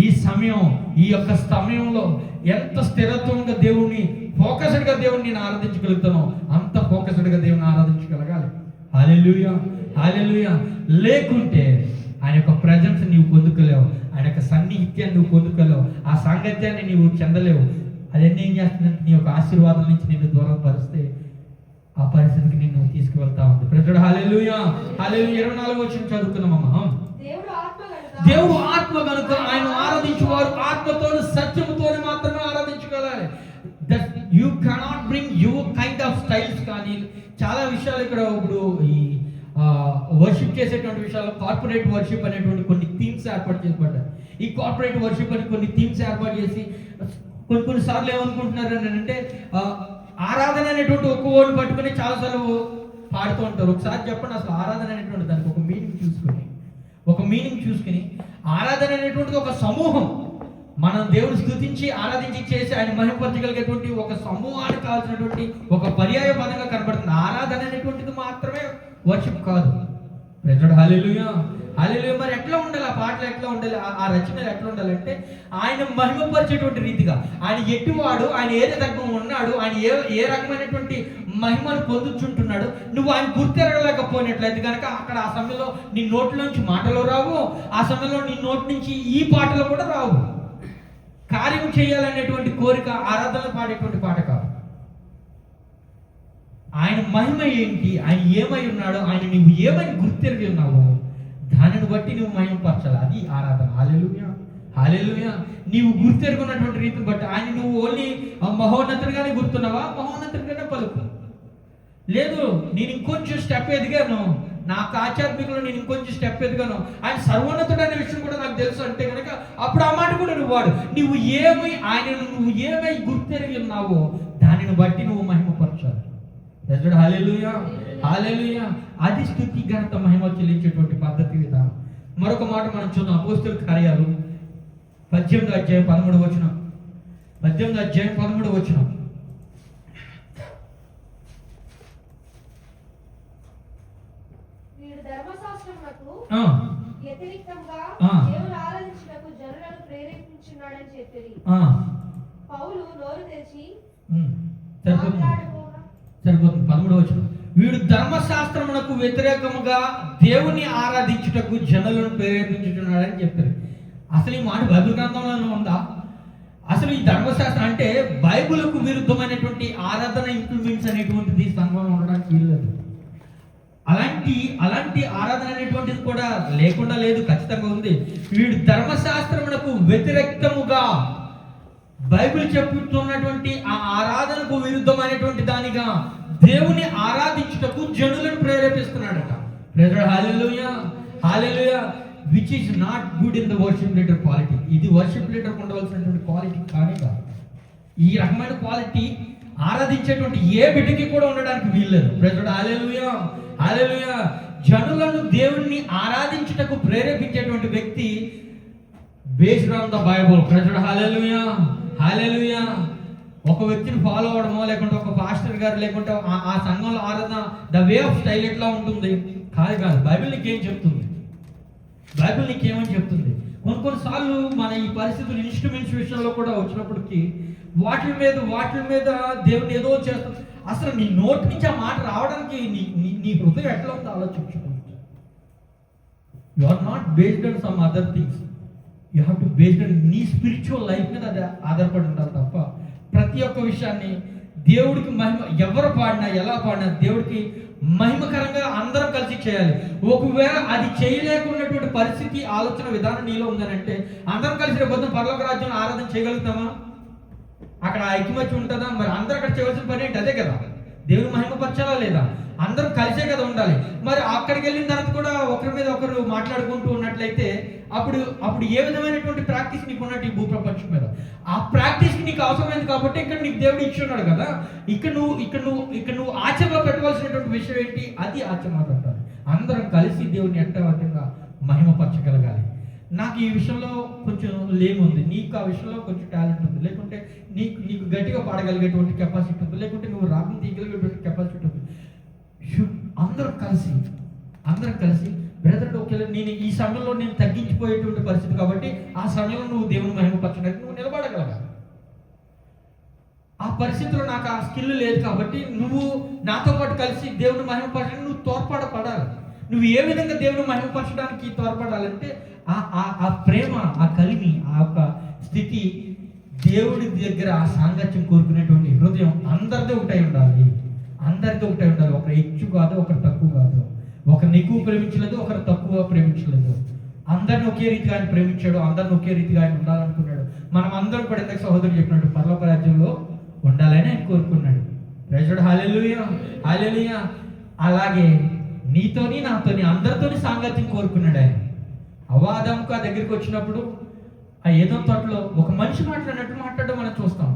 ఈ సమయం, ఈ యొక్క సమయంలో ఎంత స్థిరత్వంగా దేవుణ్ణి, ఫోకస్డ్గా దేవుణ్ణి నేను ఆరాధించగలుగుతానో అంత ఫోకస్డ్గా దేవుని ఆరాధించగలగాలి. హల్లెలూయా, హల్లెలూయా. లేకుంటే ఆయన యొక్క ప్రజెన్స్ నీవు పొందుకోలేవు, ఆయన యొక్క సన్నిహిత్యాన్ని నువ్వు పొందుకోలేవు, ఆ సాంగత్యాన్ని నీవు చెందలేవు. అదన్నీ ఏం చేస్తుందంటే నీ యొక్క ఆశీర్వాదం నుంచి నిన్ను దూరం పరిస్తే ఆ పరిస్థితికి నిన్ను తీసుకువెళ్తా ఉంది. ప్రజలు హల్లెలూయా, హల్లెలూయా. 24వ వచనం చదువుకున్నామమ్మా. దేవుడు ఆత్మ కనుక ఆయన ఆరాధించేవారు ఆత్మతోను సత్యముతోనే మాత్రమే ఆరాధించగలరు. That you cannot bring your kind of styles. కానీ చాలా విషయాలు ఇక్కడ ఇప్పుడు ఈ వర్షిప్ చేసేటువంటి విషయాల్లో కార్పొరేట్ వర్షిప్ అనేటువంటి కొన్ని థీమ్స్ ఏర్పాటు చేయబడ్డాయి. ఈ కార్పొరేట్ వర్షిప్ అని కొన్ని థీమ్స్ ఏర్పాటు చేసి కొన్నిసార్లు ఏమనుకుంటున్నారు అని అంటే, ఆరాధన అనేటువంటి ఒక్క ఓడిని పట్టుకుని చాలాసార్లు పాడుతూ ఉంటారు. ఒకసారి చెప్పండి, అసలు ఆరాధన అనేటువంటి దానికి ఒక మీనింగ్ చూసుకుని ఆరాధన అనేటువంటిది ఒక సమూహం. మనం దేవుడు స్తుతించి ఆరాధించి చేసి ఆయన మహిమపరచగలిగేటువంటి ఒక సమూహానికి కావాల్సినటువంటి ఒక పర్యాయ పదంగా కనబడుతుంది. ఆరాధన అనేటువంటిది మాత్రమే వర్షిప్ కాదు. ప్రజలు హల్లెలూయా, హల్లెలూయా. మరి ఎట్లా ఉండాలి, ఆ పాటలు ఎట్లా ఉండాలి, ఆ రచనలు ఎట్లా ఉండాలంటే ఆయన మహిమపరిచేటువంటి రీతిగా, ఆయన ఎట్టివాడు, ఆయన ఏ రకంగా ఉన్నాడు, ఆయన ఏ రకమైనటువంటి మహిమను పొందుతుంటున్నాడు, నువ్వు ఆయన గుర్తెరగలేకపోయినట్లయితే కనుక అక్కడ ఆ సమయంలో నీ నోట్లోంచి మాటలు రావు, ఆ సమయంలో నీ నోటి నుంచి ఈ పాటలు కూడా రావు. కార్యం చేయాలనేటువంటి కోరిక ఆరాధనలు పాడేటువంటి పాట కాదు. ఆయన మహిమ ఏంటి, ఆయన ఏమై ఉన్నాడో, ఆయన నువ్వు ఏమని గుర్తెరిగి ఉన్నావో దానిని బట్టి నువ్వు మహిమపరచాలి. అది ఆరాధన. హల్లెలూయా, హల్లెలూయా. నీవు గుర్తెరుగున్నటువంటి రీతిని బట్టి ఆయన నువ్వు ఓన్లీ మహోన్నతుడిగానే గుర్తున్నావా, మహోన్నతుడిగానే పలుకు. లేదు, నేను ఇంకొంచెం స్టెప్ ఎదిగాను, నాకు ఆధ్యాత్మికలో నేను ఇంకొంచెం స్టెప్ ఎదిగాను, ఆయన సర్వోన్నతుడు అనే విషయం కూడా నాకు తెలుసు అంటే కనుక అప్పుడు ఆ మాట కూడా నువ్వు వాడు. నువ్వు ఏమై గుర్తెరిగి ఉన్నావో దానిని బట్టి నువ్వు మహిమపరచాలి. హల్లెలూయా, హల్లెలూయా. అది స్తుతి ఘనత మహిమ చెల్లించేటువంటి పద్ధతి విధానం. మరొక మాట మనం చూద్దాం. అపోస్తలుల కార్యాలు 18వ అధ్యాయం 13వ వచనం. 18వ అధ్యాయం 13వ వచనం. వ్యతిరేకంగా దేవుని ఆరాధించుటకు జనులను ప్రేరేపించున్నాడని చెప్పి పౌలు నోరు తెరిచి సరిపోతుంది. 13వ వచనం. వీడు ధర్మశాస్త్రమునకు వ్యతిరేకముగా దేవుని ఆరాధించుటకు జనులను ప్రేరేపించుతున్నాడని చెప్పారు. అసలు ఈ మాట బైబిల్ గ్రంథంలోనే ఉందా? అసలు ఈ ధర్మశాస్త్రం అంటే బైబిల్కు విరుద్ధమైనటువంటి ఆరాధన ఇంప్లిమెంట్స్ అనేటువంటిది సంఘంలో ఉండడానికి వీల్లేదు. అలాంటి ఆరాధన అనేటువంటిది కూడా లేకుండా లేదు, ఖచ్చితంగా ఉంది. వీడు ధర్మశాస్త్రమునకు వ్యతిరేకముగా బైబిల్ చెప్పుతున్నటువంటి ఆ ఆరాధనకు విరుద్ధమైనటువంటి దానిగా దేవుని ఆరాధించుటకు జనులను ప్రేరేపిస్తున్నాడట. ప్రజలు hallelujah, hallelujah. Which is not good in the worship leader quality. ఇది వర్షిప్ లీడర్ ఉండవలసినటువంటి క్వాలిటీ కానీ కాదు. ఈ రకమైన క్వాలిటీ ఆరాధించేటువంటి ఏ బిడ్డకి కూడా ఉండడానికి వీల్లేదు. ప్రజలు హల్లెలూయా, హల్లెలూయా. జనులను దేవుణ్ణి ఆరాధించుటకు ప్రేరేపించేటువంటి వ్యక్తి బేస్డ్ ఆన్ ద బైబుల్. ప్రజలు హల్లెలూయా, హల్లెలూయా. ఒక వ్యక్తిని ఫాలో అవడమో, లేకుంటే ఒక పాస్టర్ గారు, లేకుంటే ఆ సంఘంలో ఆరాధన ద వే ఆఫ్ స్టైల్ ఎట్లా ఉంటుంది కాదు. బైబిల్ నీకేం చెప్తుంది, బైబిల్ నీకేమని చెప్తుంది. కొన్నిసార్లు మన ఈ పరిస్థితులు ఇన్స్ట్రుమెంట్స్ విషయంలో కూడా వచ్చినప్పటికీ వాటి మీద దేవుడు ఏదో చేస్తుంది. అసలు నీ నోటి నుంచి ఆ మాట రావడానికి నీ హృదయం ఎట్లా ఉందో ఆలోచించుకుంటా. You are not based on some other things, you have to based on నీ స్పిరిచువల్ లైఫ్ మీద అది ఆధారపడి ఉండాలి తప్ప ప్రతి ఒక్క విషయాన్ని దేవుడికి మహిమ, ఎవరు పాడినా ఎలా పాడినా దేవుడికి మహిమకరంగా అందరం కలిసి చేయాలి. ఒకవేళ అది చేయలేకున్నటువంటి పరిస్థితి, ఆలోచన విధానం నీలో ఉందనంటే అందరం కలిసి రేపు పొద్దున్న పరలోక రాజ్యంలో ఆరాధన చేయగలుగుతామా? అక్కడ ఐక్యమత్యం ఉంటుందా? మరి అందరూ అక్కడ చేయవలసిన పని ఏంటి? అదే కదా, దేవుని మహిమపరచాలా లేదా? అందరూ కలిసే కదా ఉండాలి. మరి అక్కడికి వెళ్ళిన తర్వాత కూడా ఒకరి మీద ఒకరు మాట్లాడుకుంటూ ఉన్నట్లయితే అప్పుడు ఏ విధమైనటువంటి ప్రాక్టీస్ నీకు ఉన్నట్టు ఈ భూప్రపంచం మీద? ఆ ప్రాక్టీస్కి నీకు అవసరమైంది కాబట్టి ఇక్కడ నీకు దేవుడు ఇచ్చి ఉన్నాడు కదా. ఇక్కడ నువ్వు ఆచరణలో పెట్టవలసినటువంటి విషయం ఏంటి? అది ఆచరణలో పెట్టాలి. అందరం కలిసి దేవుడిని ఎంతగా మహిమపరచగలగాలి. నాకు ఈ విషయంలో కొంచెం లేముంది, నీకు ఆ విషయంలో కొంచెం టాలెంట్ ఉంది, లేకుంటే నీకు గట్టిగా పాడగలిగేటువంటి కెపాసిటీ ఉంది, లేకుంటే నువ్వు రాగం తీయగలిగేటువంటి కెపాసిటీ ఉంది. అందరం కలిసి బ్రదర్, ఒకవేళ నేను ఈ సమయంలో నేను తగ్గించిపోయేటువంటి పరిస్థితి కాబట్టి ఆ సమయంలో నువ్వు దేవుని మహిమపరచడానికి నువ్వు నిలబడగలగాలి. ఆ పరిస్థితిలో నాకు ఆ స్కిల్ లేదు కాబట్టి నువ్వు నాతో పాటు కలిసి దేవుని మహిమపరచడానికి నువ్వు తోడ్పడాలి. నువ్వు ఏ విధంగా దేవుని మహిమపరచడానికి తోడ్పడాలంటే ఆ ప్రేమ, ఆ కలిమి, ఆ యొక్క స్థితి, దేవుడి దగ్గర ఆ సాంగత్యం కోరుకునేటువంటి హృదయం అందరిది ఒకటై ఉండాలి. ఒకరు ఎక్కువ కాదు, ఒకరు తక్కువ కాదు. ఒకరిని ఎక్కువ ప్రేమించలేదు, ఒకరు తక్కువ ప్రేమించలేదు. అందరిని ఒకే రీతిగా ఆయన ప్రేమించాడు, అందరిని ఒకే రీతిగా ఆయన ఉండాలనుకున్నాడు. మనం అందరం కూడా ఇందాక సహోదరుడు చెప్పినట్టు పరలోక రాజ్యంలో ఉండాలని ఆయన కోరుకున్నాడు. ప్రైజ్ లార్డ్, హల్లెలూయా, హల్లెలూయా. అలాగే నీతోని నాతోని అందరితోని సాంగత్యం కోరుకున్నాడు ఆయన. అవాదముకు ఆ దగ్గరికి వచ్చినప్పుడు ఆ ఏదో తోటలో ఒక మనిషి మాట్లాడినట్టు మాట్లాడడం మనం చూస్తాం.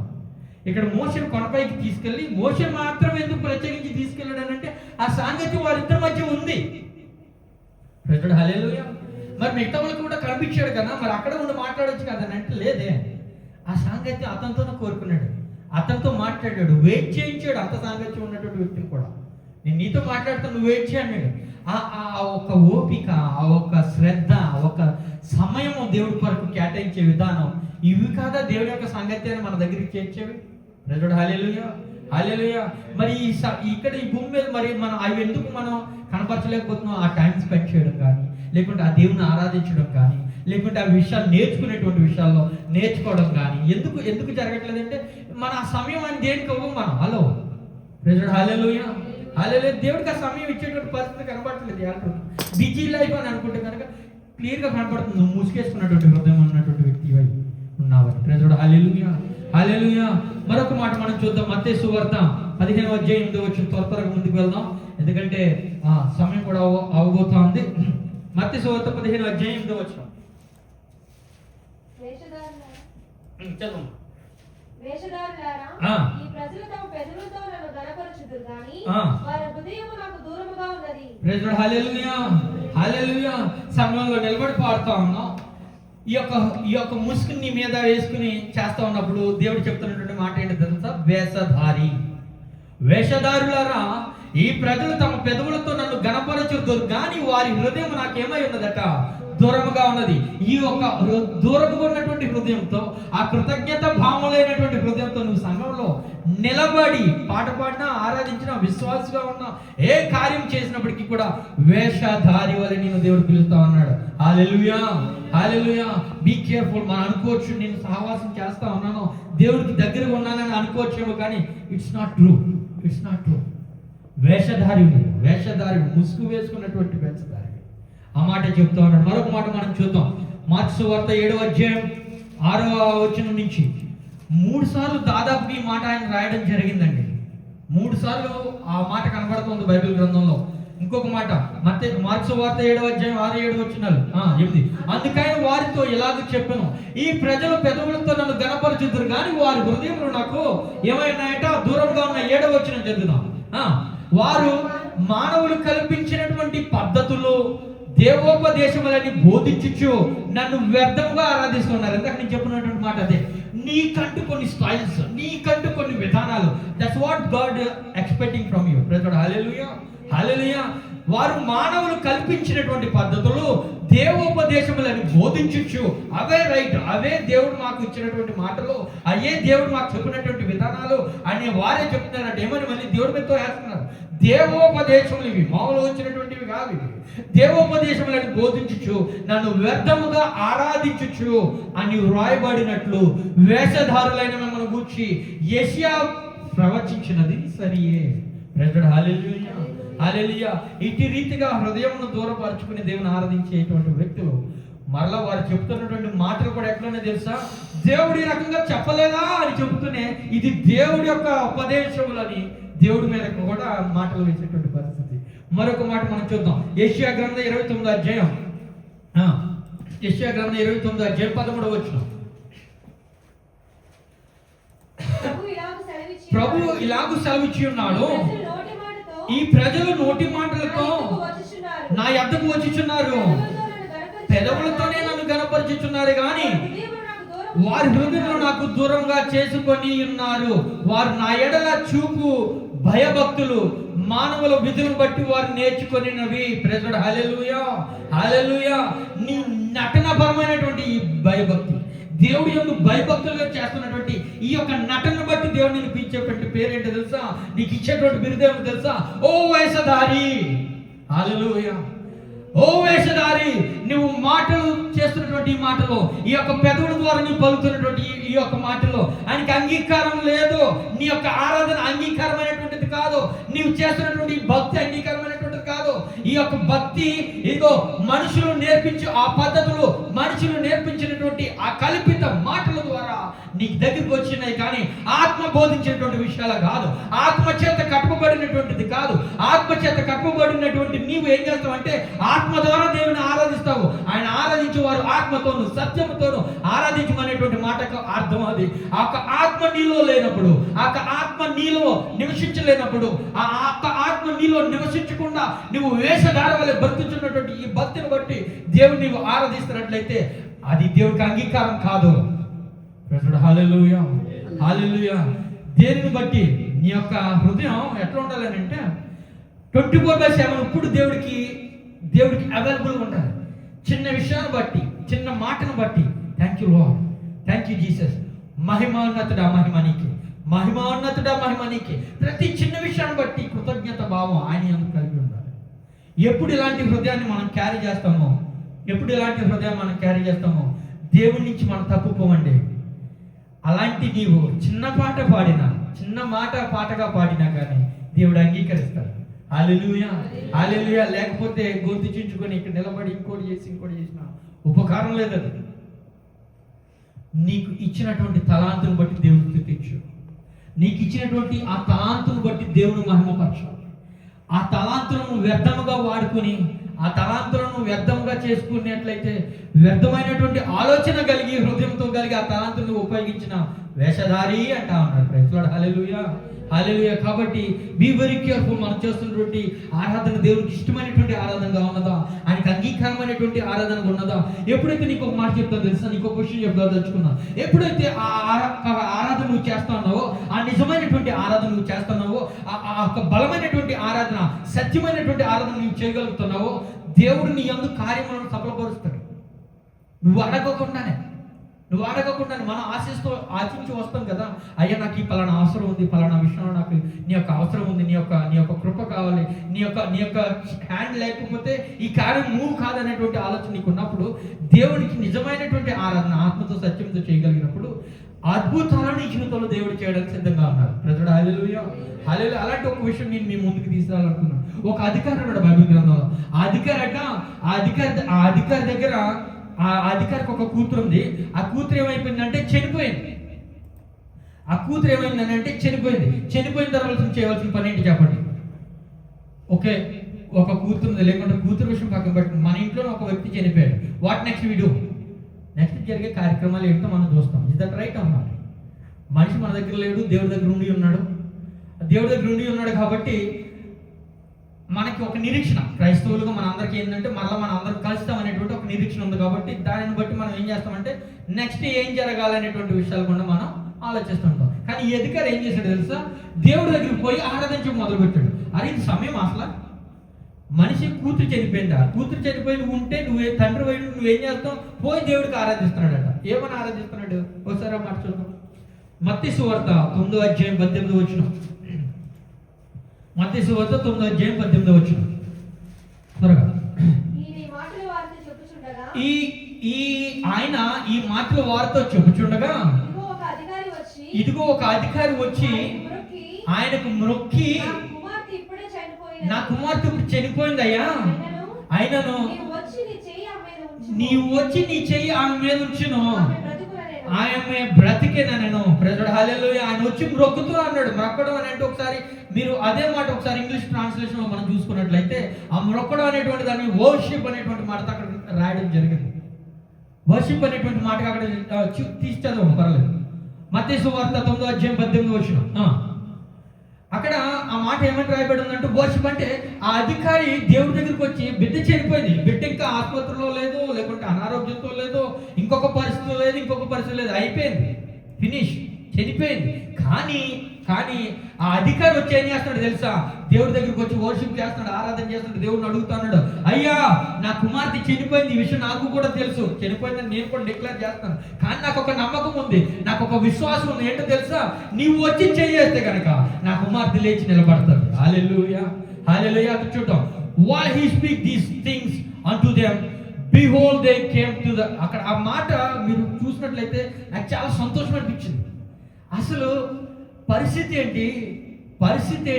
ఇక్కడ మోషేను కొండపైకి తీసుకెళ్ళి, మోషే మాత్రం ఎందుకు ప్రత్యేకించి తీసుకెళ్ళాడు అంటే ఆ సాంగత్యం వారిద్దరి మధ్య ఉంది. ప్రైజ్ లార్డ్, హల్లెలూయా. మరి మిగతా వాళ్ళకి కూడా కనిపించాడు కదా, మరి అక్కడ ఉండి మాట్లాడొచ్చు కదా అంటే లేదే. ఆ సాంగత్యం అతనితోనే కోరుకున్నాడు, అతనితో మాట్లాడాడు, వెయిట్ చేయించాడు. అంత సాంగత్యం ఉన్నటువంటి వ్యక్తిని కూడా నేను నీతో మాట్లాడుతాను, నువ్వు వెయిట్ చేయన్నాడు. ఆ ఒక ఓపిక, ఆ ఒక శ్రద్ధ, ఆ ఒక సమయం దేవుడి కొరకు కేటాయించే విధానం, ఇవి కాదా దేవుడి యొక్క సాంగత్యాన్ని మన దగ్గరికి చేర్చేవి? Praise Lord, hallelujah, hallelujah. మరి ఇక్కడ ఈ భూమి మీద మరి మనం అవి ఎందుకు మనం కనపరచలేకపోతున్నాం? ఆ టైం స్పెండ్ చేయడం కానీ, లేకుంటే ఆ దేవుని ఆరాధించడం కానీ, లేకుంటే ఆ విషయాలు నేర్చుకునేటువంటి విషయాల్లో నేర్చుకోవడం కానీ ఎందుకు జరగట్లేదంటే మన ఆ సమయం అని దేనికి ఇవ్వం మనం. హలో, ప్రైజ్ లార్డ్, హల్లెలూయా, హల్లెలూయా. దేవుడికి ఆ సమయం ఇచ్చేటువంటి పరిస్థితి కనపడట్లేదు. అంటారు బిజీ లైఫ్ అని అనుకుంటే కనుక క్లియర్గా కనపడుతుంది, నువ్వు ముసుగేసుకున్నటువంటి హృదయం ఉన్నటువంటి వ్యక్తి ఉన్నావని. ప్రైజ్ లార్డ్, హల్లెలూయా, హల్లెలూయా. మరొక మాట మనం చూద్దాం. మత్తయి సువార్త 15వ అధ్యాయం 8వ వచనం, త్వరగా ముందుకు వెళ్దాం ఎందుకంటే సమయం కూడా అవబోతోంది. మత్తయి సువార్త 15వ అధ్యాయం 8వ వచనం చదువు. వేషధారులారా, ఈ ప్రజలు తమ పెదవులతో నన్ను ఘనపరచుదురు గాని వారి హృదయము నాకు దూరముగా ఉన్నది. ప్రైజ్ లార్డ్, హల్లెలూయా, హల్లెలూయా. సమయంలో నిలబడి పాడుతా ఉన్నాం. ఈ యొక్క ముసుగుని నీ మీద వేసుకుని చేస్తా ఉన్నప్పుడు దేవుడు చెప్తున్నటువంటి మాట ఏంటి తెలుసా? వేషధారులారా, ఈ ప్రజలు తమ పెదవులతో నన్ను ఘనపరచుదురు కానీ వారి హృదయం నాకేమై ఉన్నదట? దూరముగా ఉన్నది. ఈ యొక్క దూరముగా ఉన్నటువంటి హృదయంతో, ఆ కృతజ్ఞత భావములైనటువంటి హృదయంతో నువ్వు సంఘంలో నిలబడి పాట పాడినా, ఆరాధించినా, విశ్వాసగా ఉన్నా, ఏ కార్యం చేసినప్పటికీ కూడా వేషధారి వలె నేను దేవుడు పిలుస్తా ఉన్నాడు. Hallelujah, hallelujah. Be careful. మనం అనుకోవచ్చు నేను సహవాసం చేస్తా ఉన్నాను, దేవుడికి దగ్గరగా ఉన్నానని అనుకోవచ్చేమో, కానీ ఇట్స్ నాట్ ట్రూ. వేషధారి, ముసుగు వేసుకున్నటువంటి వేషధారి ఆ మాట చెప్తా ఉన్నాడు. మరొక మాట మనం చూద్దాం. మార్కు సువార్త 7వ అధ్యాయం 6వ వచనం నుంచి 3 సార్లు దాదాపు ఈ మాట ఆయన రాయడం జరిగిందండి. 3 సార్లు ఆ మాట కనబడుతుంది బైబిల్ గ్రంథంలో. ఇంకొక మాట మార్కు సువార్త 7వ అధ్యాయం 6-7 వచనాలు 8. అందుకని వారితో ఇలాగ చెప్పాను, ఈ ప్రజలు పెదవులతో నన్ను ఘనపరచుదురు కానీ వారి హృదయంలో నాకు ఏమైనాయట? దూరంగా ఉన్న 7వ వచనం చదువుదాం. వారు మానవులు కల్పించినటువంటి పద్ధతులు, దేవోపదేశములని బోధించుచు నన్ను వ్యర్థంగా ఆరాధిస్తున్నారు. ఇందాక నేను చెప్పినటువంటి మాట అదే. నీకంటూ కొన్ని స్టైల్స్, నీకంటూ కొన్ని విధానాలు. That's what God expecting from you. Praise Lord, hallelujah, hallelujah. వారు మానవులు కల్పించినటువంటి పద్ధతులు, దేవోపదేశములని బోధించుచు, అవే రైట్, అవే దేవుడు మాకు ఇచ్చినటువంటి మాటలు, అయ్యే దేవుడు మాకు చెప్పినటువంటి విధానాలు అని వారే చెప్తున్నారంటే ఏమని మళ్ళీ దేవుడి మీదతో వేస్తున్నారు. దేవోపదేశములు ఇవి మామూలు వచ్చినటువంటివి కాదు. ఇవి దేవోపదేశములను బోధించుచు నన్ను వ్యర్థముగా ఆరాధించుచు అని వ్రాయబడినట్లు వేషధారులైన మిమ్మల్ని గూర్చి యెషయా ప్రవచించినది సరియే. ప్రైజ్ హల్లెలూయా, హల్లెలూయా. ఇటు రీతిగా హృదయమును దూరపరుచుకుని దేవుని ఆరాధించేటువంటి వ్యక్తులు మరలా వారు చెప్తున్నటువంటి మాటలు కూడా ఎట్లనే తెలుసా, దేవుడు ఈ రకంగా చెప్పలేదా అని చెబుతూనే ఇది దేవుడి యొక్క ఉపదేశములని దేవుడి మీద కూడా మాటలు వేసేటువంటి పరిస్థితి. మరొక మాట మనం చూద్దాం. యెషయా గ్రంథం 29వ అధ్యాయం, యెషయా గ్రంథం 29వ అధ్యాయం 13వ వచనం. ప్రభు ఇలాగు సెలవిచ్చి ఉన్నాడు, ఈ ప్రజలు నోటి మాటలతో నా యొద్దకు వచ్చుచున్నారు, పెదవులతోనే నన్ను గణపరచుచున్నారు కానీ వారి హృదయంలో నాకు దూరంగా చేసుకొని ఉన్నారు. వారు నా ఎడల చూపు భయభక్తులు మానవుల విధులను బట్టి వారు నేర్చుకొనినవి. ప్రైజ్ లార్డ్, హల్లెలూయా, హల్లెలూయా. నీ నటనపరమైనటువంటి ఈ భయభక్తి, దేవుడి యందు భయభక్తులుగా చేస్తున్నటువంటి ఈ యొక్క నటన బట్టి దేవుడు నేను పిలిచేటువంటి పేరేంటో తెలుసా? నీకు ఇచ్చేటువంటి బిరుదేమో తెలుసా? ఓ వేషధారి. హల్లెలూయా. ఓ వేషధారి, నువ్వు మాటలు చేస్తున్నటువంటి ఈ మాటలో, ఈ యొక్క పెదవుల ద్వారా నీవు పలుకుతున్నటువంటి ఈ యొక్క మాటలో ఆయనకి అంగీకారం లేదు. నీ యొక్క ఆరాధన అంగీకారమైనటువంటిది కాదు. నీవు చేస్తున్నటువంటి భక్తి అంగీకారమైనటువంటిది కాదు. ఈ యొక్క భక్తి ఇదిగో మనుషులు నేర్పించి ఆ పద్ధతులు, మనుషులు నేర్పించినటువంటి ఆ కల్పిత మాటల ద్వారా నీకు దగ్గరికి వచ్చినాయి కానీ ఆత్మ బోధించినటువంటి విషయాలు కాదు. ఆత్మ చేత కట్టుబడినటువంటిది కాదు. ఆత్మ చేత కట్టుబడినటువంటి నీవు ఏం చేస్తావు అంటే ఆత్మ ద్వారా దేవుని ఆరాధిస్తావు. ఆయన ఆరాధించేవారు ఆత్మతోను సత్యముతోను ఆరాధించమనేటువంటి మాటకు అర్థం అది. ఆ ఆత్మ నీలో లేనప్పుడు, ఆ ఆత్మ నీలో నివసించలేనప్పుడు, ఆ ఆత్మ నీలో నివసించకుండా నువ్వు వేషధార వలె బ్రతుకుతున్నటువంటి ఈ భక్తిని బట్టి దేవుని నీవు ఆరాధిస్తున్నట్లయితే అది దేవుడికి అంగీకారం కాదు. హల్లెలూయా, హల్లెలూయా. దేనిని బట్టి నీ యొక్క హృదయం ఎట్లా ఉండాలని అంటే 24/7 ఇప్పుడు దేవుడికి అవైలబుల్గా ఉండాలి. చిన్న విషయాన్ని బట్టి, చిన్న మాటను బట్టి thank you Lord, thank you Jesus, మహిమోన్నతుడా మహిమ నీకే, మహిమోన్నతుడా మహిమ నీకే. ప్రతి చిన్న విషయాన్ని బట్టి కృతజ్ఞత భావం ఆయన యందు కలిగి ఉండాలి. ఎప్పుడు ఇలాంటి హృదయాన్ని మనం క్యారీ చేస్తామో, దేవుడి నుంచి మనం తప్పుకోమండి. అలాంటి నీవు చిన్న పాట పాడినా, చిన్న మాట పాటగా పాడినా కానీ దేవుడు అంగీకరిస్తాడు. హల్లెలూయా, హల్లెలూయా. లేకపోతే గొంతు చించుకొని ఇక్కడ నిలబడి ఇంకోటి చేసిన ఉపకారం లేదు. అది నీకు ఇచ్చినటువంటి తలాంతును బట్టి దేవుని స్తుతించు. నీకు ఇచ్చినటువంటి ఆ తలాంతును బట్టి దేవుని మహిమపరచు. ఆ తలాంతులను వ్యర్థముగా వాడుకొని, ఆ తలాంతులను వ్యర్థముగా చేసుకున్నట్లయితే వ్యర్థమైనటువంటి ఆలోచన కలిగి, హృదయంతో కలిగి ఆ తలాంతులను ఉపయోగించిన వేషధారి అంటా ఉన్నారు. ప్రైజ్ లార్డ్, హల్లెలూయా, హల్లెలూయా. కాబట్టి బీ వెరీ కేర్ఫుల్. మనం చేస్తున్నటువంటి ఆరాధన దేవునికి ఇష్టమైనటువంటి ఆరాధనగా ఉన్నదా, ఆయనకి అంగీకారమైనటువంటి ఆరాధనగా ఉన్నదా? ఎప్పుడైతే నీకు ఒక మాట చెప్తాను తెలుసా, నీకు ఒక క్వశ్చన్ చెప్తాదలుచుకున్నా. ఎప్పుడైతే ఆ ఆరాధన నువ్వు చేస్తున్నావో, ఆ నిజమైనటువంటి ఆరాధన నువ్వు చేస్తున్నావో, ఆ బలమైనటువంటి ఆరాధన, సత్యమైనటువంటి ఆరాధన నువ్వు చేయగలుగుతున్నావో, దేవుడు నీ యందు కార్యములను సఫలపరుస్తాడు. నువ్వు అడగకుండానే మనం ఆశించి వస్తాం కదా, అయ్యా నాకు ఈ పలానా అవసరం ఉంది, పలానా విషయంలో నాకు నీ యొక్క అవసరం ఉంది, నీ యొక్క కృప కావాలి, నీ యొక్క హ్యాండ్ లేకపోతే ఈ కార్యం మూవ్ కాదనేటువంటి ఆలోచన నీకు ఉన్నప్పుడు, దేవునికి నిజమైనటువంటి ఆరాధన ఆత్మతో సత్యంతో చేయగలిగినప్పుడు అద్భుతాలను ఈ జీవితంలో దేవుడు చేయడానికి సిద్ధంగా ఉన్నారు. ప్రజలు హల్లెలూయా, హల్లెలూయా. అలాంటి ఒక విషయం నేను మీ ముందుకు తీసుకురావాలనుకున్నాను. ఒక అధికారి ఉన్నాడు బైబిల్ గ్రంథంలో. ఆ అధికారి దగ్గర ఆ అధికారికి ఒక కూతురు ఉంది. ఆ కూతురు ఏమైపోయిందంటే చనిపోయింది. చనిపోయిన తర్వాత చేయవలసిన పని ఏంటి చెప్పండి? ఓకే, ఒక కూతురు ఉంది, లేకుంటే కూతురు విషయం పక్కన పెట్టి మన ఇంట్లో ఒక వ్యక్తి చనిపోయాడు. వాట్ నెక్స్ట్ వీడియో, నెక్స్ట్ జరిగే కార్యక్రమాలు ఏంటో మనం చూస్తాం. ఇస్ దట్ రైట్ అన్నమాట? మనిషి మన దగ్గర లేడు, దేవుడి దగ్గర ఉండి ఉన్నాడు కాబట్టి మనకి ఒక నిరీక్షణ, క్రైస్తవులుగా మన అందరికీ ఏంటంటే మళ్ళీ మనం అందరం కలుస్తాం అనేటువంటి ఒక నిరీక్షణ ఉంది. కాబట్టి దానిని బట్టి మనం ఏం చేస్తామంటే నెక్స్ట్ ఏం జరగాలనేటువంటి విషయాలు కూడా మనం ఆలోచిస్తుంటాం. కానీ ఈ అధికారి ఏం చేశాడు తెలుసా? దేవుడి దగ్గరికి పోయి ఆరాధించడం మొదలుపెట్టాడు. అరే ఇది సమయం అసలు, మనిషి కూతురు చనిపోయింది. ఆ కూతురు చనిపోయి నువ్వు ఉంటే తండ్రి పోయి నువ్వేం చేస్తావు? పోయి దేవుడికి ఆరాధిస్తున్నాడట. ఏమని ఆరాధిస్తున్నాడు? ఒకసారి మాట చూద్దాం. మత్తయి సువార్త 9వ అధ్యాయం 18వ వచనం. మత్తయి సువార్త 9వ అధ్యాయం 18వ వచనం. త్వరగా. ఆయన ఈ మాటలు వారితో చెప్పుచుండగా ఇదిగో ఒక అధికారి వచ్చి ఆయనకు మొక్కి నా కుమార్తె ఇప్పుడు చనిపోయిందయ్యా, అయినను నీవు వచ్చి నీ చెయ్యి ఆమె మీద ఉంచును, ఆమె బ్రతికేనను. ప్రజలు హల్లెలూయా. ఆయన వచ్చి మొక్కుతూ అన్నాడు. మొక్కడం అని అంటే ఒకసారి మీరు అదే మాట ఒకసారి ఇంగ్లీష్ ట్రాన్స్లేషన్ లో మనం చూసుకున్నట్లయితే ఆ మొక్కడం అనేటువంటి దాన్ని వర్షిప్ అనేటువంటి మాట అక్కడ రాయడం జరిగింది. వర్షిప్ అనేటువంటి మాట అక్కడ తీసేద్దాం, పర్లేదు. మత్తయి సువార్త 9వ అధ్యాయం 18వ వచనం. అక్కడ ఆ మాట ఏమంటే రాయబడి ఉందంటే వర్షిప్ అంటే ఆ అధికారి దేవుడి దగ్గరికి వచ్చి బిడ్డ చనిపోయింది, బిడ్డ ఇంకా ఆసుపత్రిలో లేదు, లేకుంటే అనారోగ్యంతో లేదు, ఇంకొక పరిస్థితి లేదు, ఇంకొక పరిస్థితి లేదు, అయిపోయింది, ఫినిష్, చనిపోయింది. కానీ ఆ అధికారి వచ్చి ఏం చేస్తున్నాడు తెలుసా? దేవుడి దగ్గరికి వచ్చి వర్షిప్ చేస్తున్నాడు, ఆరాధన చేస్తున్నాడు, దేవుడిని అడుగుతున్నాడు, అయ్యా నా కుమార్తె చనిపోయింది, ఈ విషయం నాకు కూడా తెలుసు, చనిపోయిందని నేను కూడా డిక్లేర్ చేస్తాను, కానీ నాకు ఒక నమ్మకం ఉంది, నాకు ఒక విశ్వాసం ఉంది, ఏంటో తెలుసా? నీవు వచ్చి చేస్తే కనుక నా కుమార్తె లేచి నిలబడుతుంది. హల్లెలూయా, హల్లెలూయా. చూద్దాం. While he speak these things unto them, behold they came to the. అక్కడ ఆ మాట మీరు చూసినట్లయితే నాకు చాలా సంతోషం అనిపించింది. అసలు పరిస్థితి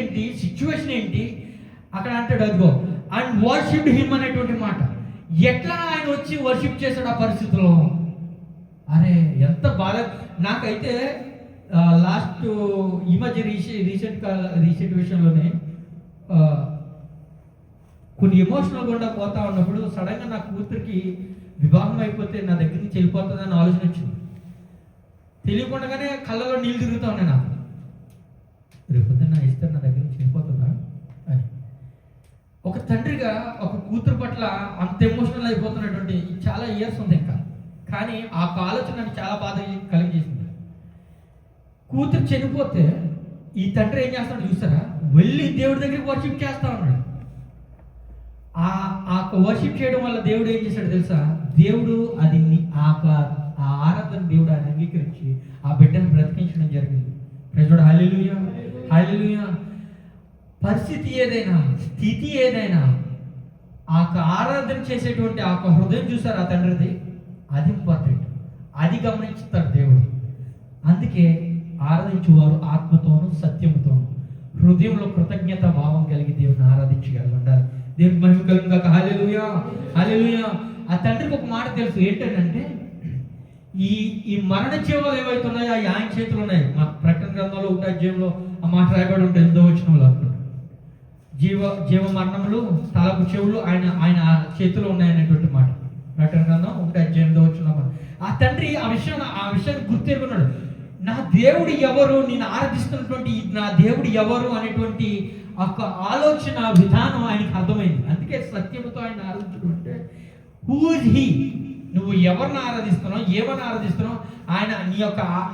ఏంటి, సిచ్యువేషన్ ఏంటి? అక్కడ అంటాడు అదిగో అండ్ వర్షిప్డ్ హిమ్ అనేటువంటి మాట. ఎట్లా ఆయన వచ్చి వర్షిప్ చేశాడు ఆ పరిస్థితిలో? అరే ఎంత బాధ. నాకైతే లాస్ట్ ఈ మధ్య రీసెంట్ విషయంలోనే కొన్ని ఎమోషనల్ గుండా పోతా ఉన్నప్పుడు సడన్గా నా కూతురికి వివాహం అయిపోతే నా దగ్గర నుంచి వెళ్ళిపోతుందని ఆలోచన వచ్చింది. తెలియకుండానే కళ్ళలో నీళ్ళు తిరుగుతా ఉన్నాయి నాకు. రేపొద్దున ఇస్తే నా దగ్గర నుంచి వెళ్ళిపోతుందా అని. ఒక తండ్రిగా ఒక కూతురు పట్ల అంత ఎమోషనల్ అయిపోతున్నటువంటి చాలా ఇయర్స్ ఉంది ఇంకా. కానీ ఆ ఆలోచన నాకు చాలా బాధ కలిగజేసింది. కూతురు చనిపోతే ఈ తండ్రి ఏం చేస్తాడు చూసారా? వెళ్ళి దేవుడి దగ్గరికి వర్షిప్ చేస్తా ఉన్నాడు. ఆ వర్షిప్ చేయడం వల్ల దేవుడు ఏం చేశాడు తెలుసా? దేవుడు అది ఆ ఆరాధన దేవుడు ఆయన అంగీకరించి ఆ బిడ్డను బ్రతికించడం జరిగింది. ప్రజలు హల్లెలూయా, హల్లెలూయా. పరిస్థితి ఏదైనా, స్థితి ఏదైనా, ఆ ఆరాధన చేసేటువంటి ఆ హృదయం చూసారు ఆ తండ్రిది, అది ఇంపార్టెంట్, అది గమనించుతాడు దేవుడు. అందుకే ఆరాధించేవారు ఆత్మతోనూ సత్యముతోనూ హృదయంలో కృతజ్ఞత భావం కలిగి దేవుని ఆరాధించగలరు ఉండాలి. దేవుని మహిమ కలుగుగాక. హల్లెలూయా, హల్లెలూయా. ఆ తండ్రికి ఒక మాట తెలుసు, ఏంటంటే ఈ మరణ జీవాలు ఏవైతే ఉన్నాయో అవి ఆయన చేతులు ఉన్నాయి. మా ప్రకటన గ్రంథంలో 1వ అధ్యాయంలో ఆ మాట రాయబడి ఉంటుంది 8వ వచనంలో. జీవ మరణములు తలపు చెవులు ఆయన చేతిలో ఉన్నాయనేటువంటి మాట ప్రకటన గ్రంథం 1వ అధ్యాయం 8వ వచనం. ఆ తండ్రి ఆ విషయాన్ని గుర్తెరుగున్నాడు. నా దేవుడు ఎవరు, నేను ఆరాధిస్తున్నటువంటి నా దేవుడు ఎవరు అనేటువంటి ఒక ఆలోచన విధానం ఆయనకి అర్థమైంది. అందుకే సత్యముతో ఆయన ఆరాధించుకుంటే హూ ఇస్ హీ, నువ్వు ఎవరిని ఆరాధిస్తున్నావు, ఏమని ఆరాధిస్తున్నావు, ఆయన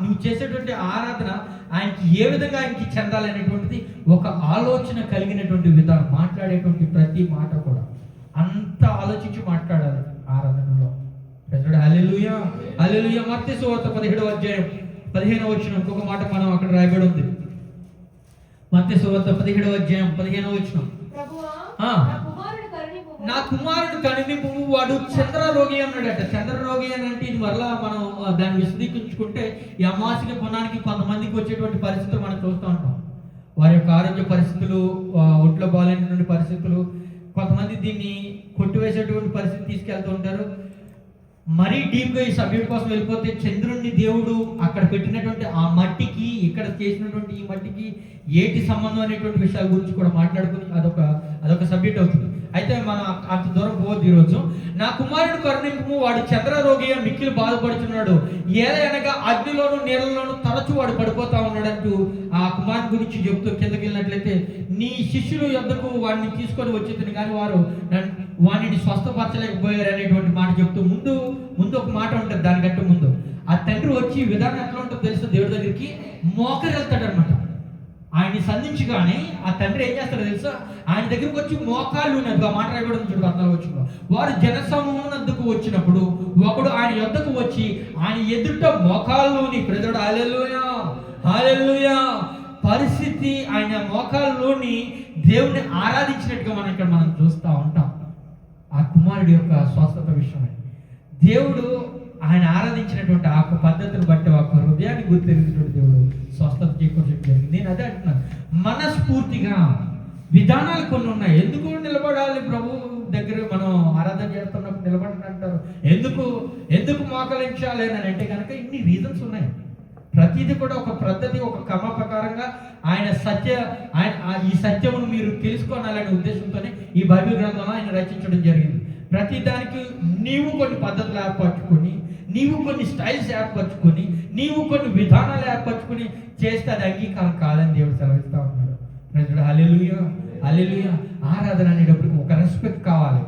నువ్వు చేసేటువంటి ఆరాధన ఆయనకి ఏ విధంగా ఆయనకి చెందాలి అనేటువంటిది ఒక ఆలోచన కలిగినటువంటి విధానం. మాట్లాడేటువంటి ప్రతి మాట కూడా అంత ఆలోచించి మాట్లాడాలి ఆరాధనలో. ప్రజలు హల్లెలూయా, హల్లెలూయా. మత్తయి సువార్త 17వ అధ్యాయం 15వ వచనం ఇంకొక మాట మనం అక్కడ రాయబడి ఉంది. మత్తయి సువార్త 17వ అధ్యాయం 15వ వచనం. నా కుమారుడు కనిపింపు, వాడు చంద్రరోగి అన్నాడట. చంద్రరోగి అని అంటే ఇది మరలా మనం దాన్ని విశదీకరించుకుంటే ఈ అమావాస్య పునానికి కొంతమందికి వచ్చేటువంటి పరిస్థితులు మనం చూస్తూ ఉంటాం. వారి యొక్క ఆరోగ్య పరిస్థితులు, ఒంట్లో బాగాలేనటువంటి పరిస్థితులు, కొంతమంది దీన్ని కొట్టివేసేటువంటి పరిస్థితి తీసుకెళ్తూ ఉంటారు. మరీ డీప్గా ఈ సబ్జెక్ట్ కోసం వెళ్ళిపోతే చంద్రుడిని దేవుడు అక్కడ పెట్టినటువంటి ఆ మట్టికి, ఇక్కడ చేసినటువంటి ఈ మట్టికి ఏటి సంబంధం అనేటువంటి విషయాల గురించి కూడా మాట్లాడుకుని అదొక సబ్జెక్ట్ అవుతుంది. అయితే మనం అంత దూరం పోవద్దు ఈరోజు. నా కుమారుడు కరుణింపు, వాడు చంద్రరోగి మిక్కిలి బాధపడుతున్నాడు, ఏదైనా అగ్నిలోను నీళ్ళలోను తరచు వాడు పడిపోతా ఉన్నాడంటూ ఆ కుమారుని గురించి చెబుతూ కిందకి వెళ్ళినట్లయితే, నీ శిష్యులు యొద్దకు వాడిని తీసుకొని వచ్చేది కానీ వారు వాడిని స్వస్థపరచలేకపోయారు అనేటువంటి మాట చెప్తూ ముందు ఒక మాట ఉంటుంది. దానికంటే ముందు ఆ తండ్రి వచ్చి విధానం ఎట్లా ఉంటుందో తెలుసు, దేవుడి దగ్గరికి మోకరి వెళ్తాడు అనమాట. ఆయన్ని సంధించగానే ఆ తండ్రి ఏం చేస్తాడో తెలుసా? ఆయన దగ్గరికి వచ్చి మోకాళ్ళు ఉన్నది ఆ మాట రాయబడి చూడు 14వ వచనంలో. వారు జనసమూహం వద్దకు వచ్చినప్పుడు ఒకడు ఆయన యొద్దకు వచ్చి ఆయన ఎదుట మోకాళ్ళలోని, ప్రజలు హల్లెలూయా, హల్లెలూయా, పరిస్థితి ఆయన మోకాళ్ళలోని దేవుణ్ణి ఆరాధించినట్టుగా మనం చూస్తూ ఉంటాం. ఆ కుమారుడి యొక్క స్వస్థత విషయమై దేవుడు ఆయన ఆరాధించినటువంటి ఆ పద్ధతిని బట్టి ఆ హృదయాన్ని గుర్తెరిగినటువంటి దేవుడు స్వస్థత చేకూర్చడం జరిగింది. నేను అదే అంటున్నాను, మనస్ఫూర్తిగా విధానాలు కొన్ని ఉన్నాయి. ఎందుకు నిలబడాలి ప్రభు దగ్గర మనం ఆరాధన చేస్తున్నప్పుడు నిలబడని అంటారు, ఎందుకు మోకరించాలి అని అంటే కనుక ఇన్ని రీజన్స్ ఉన్నాయి. ప్రతిదీ కూడా ఒక పద్ధతి, ఒక క్రమ ప్రకారంగా ఆయన ఈ సత్యమును మీరు తెలుసుకోవాలనే ఉద్దేశంతోనే ఈ బైబిల్ గ్రంథంలో ఆయన రచించడం జరిగింది. ప్రతి దానికి నీవు కొన్ని పద్ధతులు ఏర్పరచుకొని, నీవు కొన్ని స్టైల్స్ ఏర్పరచుకొని, నీవు కొన్ని విధానాలు ఏర్పరచుకొని చేస్తే అది అంగీకారం కాదని దేవుడు సెలవిస్తా ఉన్నాడు. ప్రజలు హల్లెలూయా హల్లెలూయా. ఆరాధన అనేటప్పటికి ఒక రెస్పెక్ట్ కావాలి.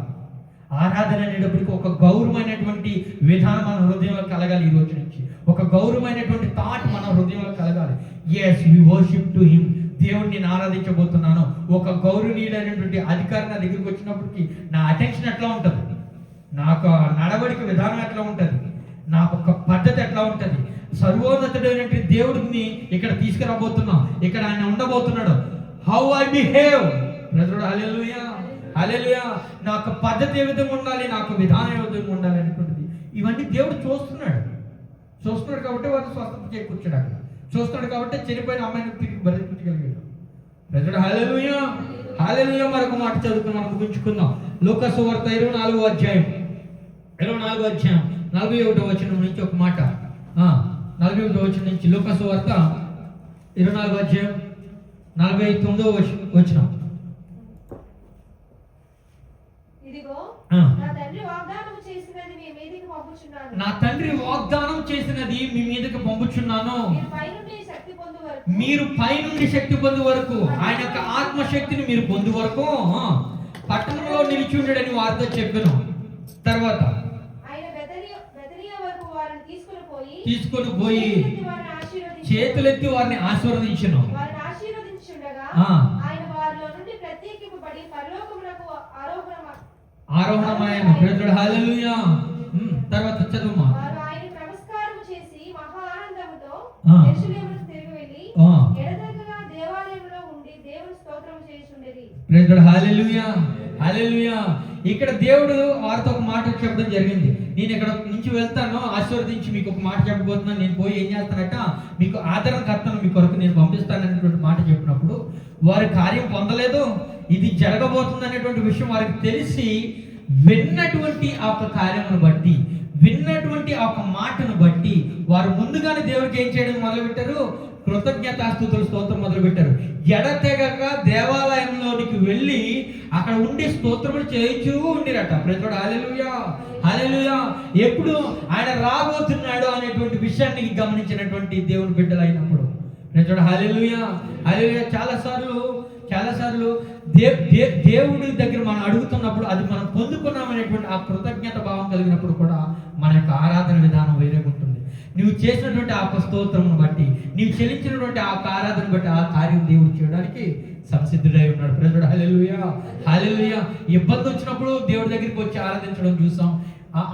ఆరాధన అనేటప్పటికి ఒక గౌరవమైనటువంటి విధానం మన హృదయంలో కలగాలి. ఈ రోజు నుంచి ఒక గౌరవమైనటువంటి థాట్ మన హృదయంలో కలగాలి. Yes we worship to him. దేవుడిని నేను ఆరాధించబోతున్నాను. ఒక గౌరవనీయులైనటువంటి అధికారి నా దగ్గరికి వచ్చినప్పటికీ నా అటెన్షన్ ఎట్లా ఉంటుంది, నాకు నడవడిక విధానం ఎట్లా ఉంటుంది, నాకు ఒక పద్ధతి ఎట్లా ఉంటుంది. సర్వోన్నతుడైనటువంటి దేవుడిని ఇక్కడ తీసుకురాబోతున్నాం, ఇక్కడ ఆయన ఉండబోతున్నాడు. How I behave. ప్రజలు హల్లెలూయా హల్లెలూయా. నాకు పద్ధతి ఏ విధంగా ఉండాలి, నాకు విధానం ఏ విధంగా ఉండాలి అనేటువంటిది ఇవన్నీ దేవుడు చూస్తున్నాడు కాబట్టి వారు స్వస్థత చేకూర్చాడు. అక్కడ చూస్తున్నాడు కాబట్టి చనిపోయిన అమ్మాయిని తిరిగి బతికించగలిగాడు. ప్రజలు హల్లెలూయా హల్లెలూయా. మరొక మాట చదువుకుని మనం ముగించుకుందాం. లూకా సువార్త 24వ అధ్యాయం 41వ వచనం నుంచి ఒక మాట. 41వ వచనం నుంచి లూకా సువార్త 24వ అధ్యాయం 49వ వచనం. ఇదిగో నా తండ్రి వాగ్దానం చేసినది మీ మీదకి పంపుచున్నాను. నా తండ్రి వాగ్దానం చేసినది మీ మీదకి పంపుచున్నాను. మీరు పైనుండి శక్తి పొందు వరకు, ఆయన యొక్క ఆత్మశక్తిని మీరు పొందు వరకు పట్టణంలో నిలిచి ఉండడని వారితో చెప్పాను. తర్వాత ఆయన బెతనియా వరకు వారిని తీసుకొని పోయి చేతులెత్తి వారిని ఆశీర్వదించెను. ఆయన వారిలో నుండి ప్రత్యేకింపబడి పరలోకమునకు ఆరోహణమైన. ప్రజలు హల్లెలూయా. తర్వాత చదువుమా. వారు ఆయన నమస్కారం చేసి మహా ఆనందముతో యెరూషలేమునకు తిరిగి వెళ్ళి ఎడతెగక దేవాలయంలో ఉండి దేవుని స్తోత్రం చేయుచుండెరి. ప్రజలు హల్లెలూయా హల్లెలూయా. ఇక్కడ దేవుడు వారితో ఒక మాట చెప్పడం జరిగింది. నేను ఇక్కడ నుంచి వెళ్తాను, ఆశీర్వదించి మీకు ఒక మాట చెప్పబోతున్నాను. నేను పోయి ఏం చేస్తానట, మీకు ఆదరణకర్తను మీ కొరకు నేను పంపిస్తాను అనేటువంటి మాట చెప్పినప్పుడు వారి కార్యం పొందలేదు. ఇది జరగబోతుంది అనేటువంటి విషయం వారికి తెలిసి విన్నటువంటి ఆ ఒక కార్యమును బట్టి, విన్నటువంటి ఆ ఒక మాటను బట్టి వారు ముందుగానే దేవుడికి ఏం చేయడం మొదలుపెట్టారు, కృతజ్ఞతాస్తుతులు స్తోత్రం మొదలుపెట్టారు. ఎడతెగక దేవాలయంలోనికి వెళ్ళి అక్కడ ఉండి స్తోత్రములు చేయించూ ఉండిరట. ప్రజలు హల్లెలూయా హల్లెలూయా. ఎప్పుడు ఆయన రాబోతున్నాడు అనేటువంటి విషయాన్ని గమనించినటువంటి దేవుని బిడ్డలు అయినప్పుడు ప్రజలు హల్లెలూయా హల్లెలూయా. చాలాసార్లు దేవుడి దగ్గర మనం అడుగుతున్నప్పుడు అది మనం పొందుకున్నామనేటువంటి ఆ కృతజ్ఞత భావం కలిగినప్పుడు కూడా మన యొక్క ఆరాధన విధానం వేరేగా ఉంటుంది. నువ్వు చేసినటువంటి ఆ స్తోత్రమును బట్టి, నీవు చెల్లించినటువంటి ఆ ఆరాధన బట్టి ఆ కార్యం దేవుడు చేయడానికి సంసిద్ధుడై ఉన్నాడు. ప్రజలు హల్లెలూయా హల్లెలూయా. ఇబ్బంది వచ్చినప్పుడు దేవుడి దగ్గరికి వచ్చి ఆరాధించడం చూస్తాం.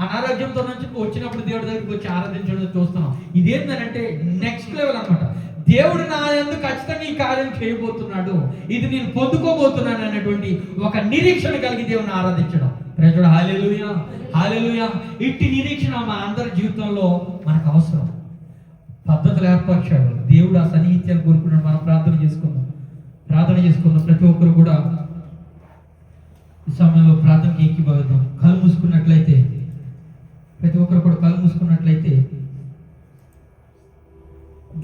అనారోగ్యంతో నుంచి వచ్చినప్పుడు దేవుడి దగ్గరికి వచ్చి ఆరాధించడం చూస్తున్నాం. ఇదేంటంటే నెక్స్ట్ లెవెల్ అన్నమాట. దేవుడు నా యందు ఖచ్చితంగా ఈ కార్యం చేయబోతున్నాడు, ఇది నేను పొందుకోబోతున్నాను అనేటువంటి ఒక నిరీక్షణ కలిగి దేవుని ఆరాధించడం. ప్రజలు హల్లెలూయా హల్లెలూయా. ఇట్టి నిరీక్షణ మన అందరి జీవితంలో మనకు అవసరం. పద్ధతులు ఏర్పరిచాడు దేవుడు, ఆ సన్నిహిత్యాన్ని కోరుకున్నాడు. మనం ప్రార్థన చేసుకుందాం. ప్రతి ఒక్కరు కూడా ఈ సమయంలో ప్రార్థనకి ఏకీభవిద్దాం. కళ్ళు మూసుకున్నట్లయితే, ప్రతి ఒక్కరు కూడా కళ్ళు మూసుకున్నట్లయితే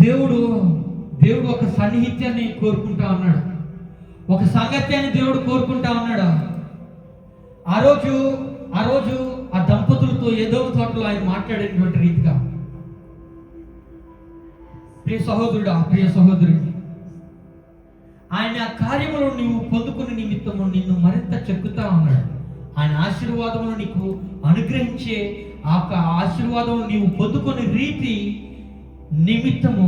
దేవుడు ఒక సన్నిహిత్యాన్ని కోరుకుంటా ఉన్నాడు, ఒక సాంగత్యాన్ని దేవుడు కోరుకుంటా ఉన్నాడు. ఆ రోజు ఆ దంపతులతో ఏదో తోటలో ఆయన మాట్లాడేటువంటి రీతిగా, ప్రియ సహోదరుడు ఆయన కార్యములు నీవు పొందుకునే నిమిత్తము నిన్ను మరింత చెక్కుతా ఉన్నాడు. ఆయన ఆశీర్వాదమును నీకు అనుగ్రహించే ఆ ఆశీర్వాదం నీవు పొందుకునే రీతి నిమిత్తము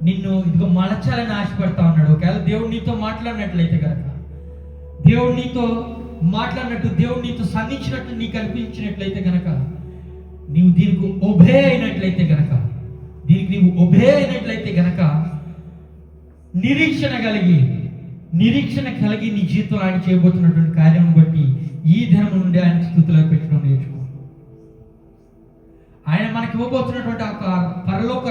నిన్ను ఇదిగో మలచాలని ఆశపడతా ఉన్నాడు. ఒకవేళ దేవుడు నీతో మాట్లాడినట్లయితే కనుక, దేవుడు నీతో మాట్లాడినట్టు, దేవుడు నీతో సంధించినట్టు నీకు అనిపించినట్లయితే కనుక, నీవు దీనికి ఒబే అయినట్లయితే కనుక, నిరీక్షణ కలిగి నీ జీవితంలో ఆయన చేయబోతున్నటువంటి కార్యం బట్టి ఈ దినం నుండి ఆయన స్తుతులు పెట్టడం నేర్చుకో. ఆయన మనకి ఇవ్వబోతున్నటువంటి ఒక పరలోక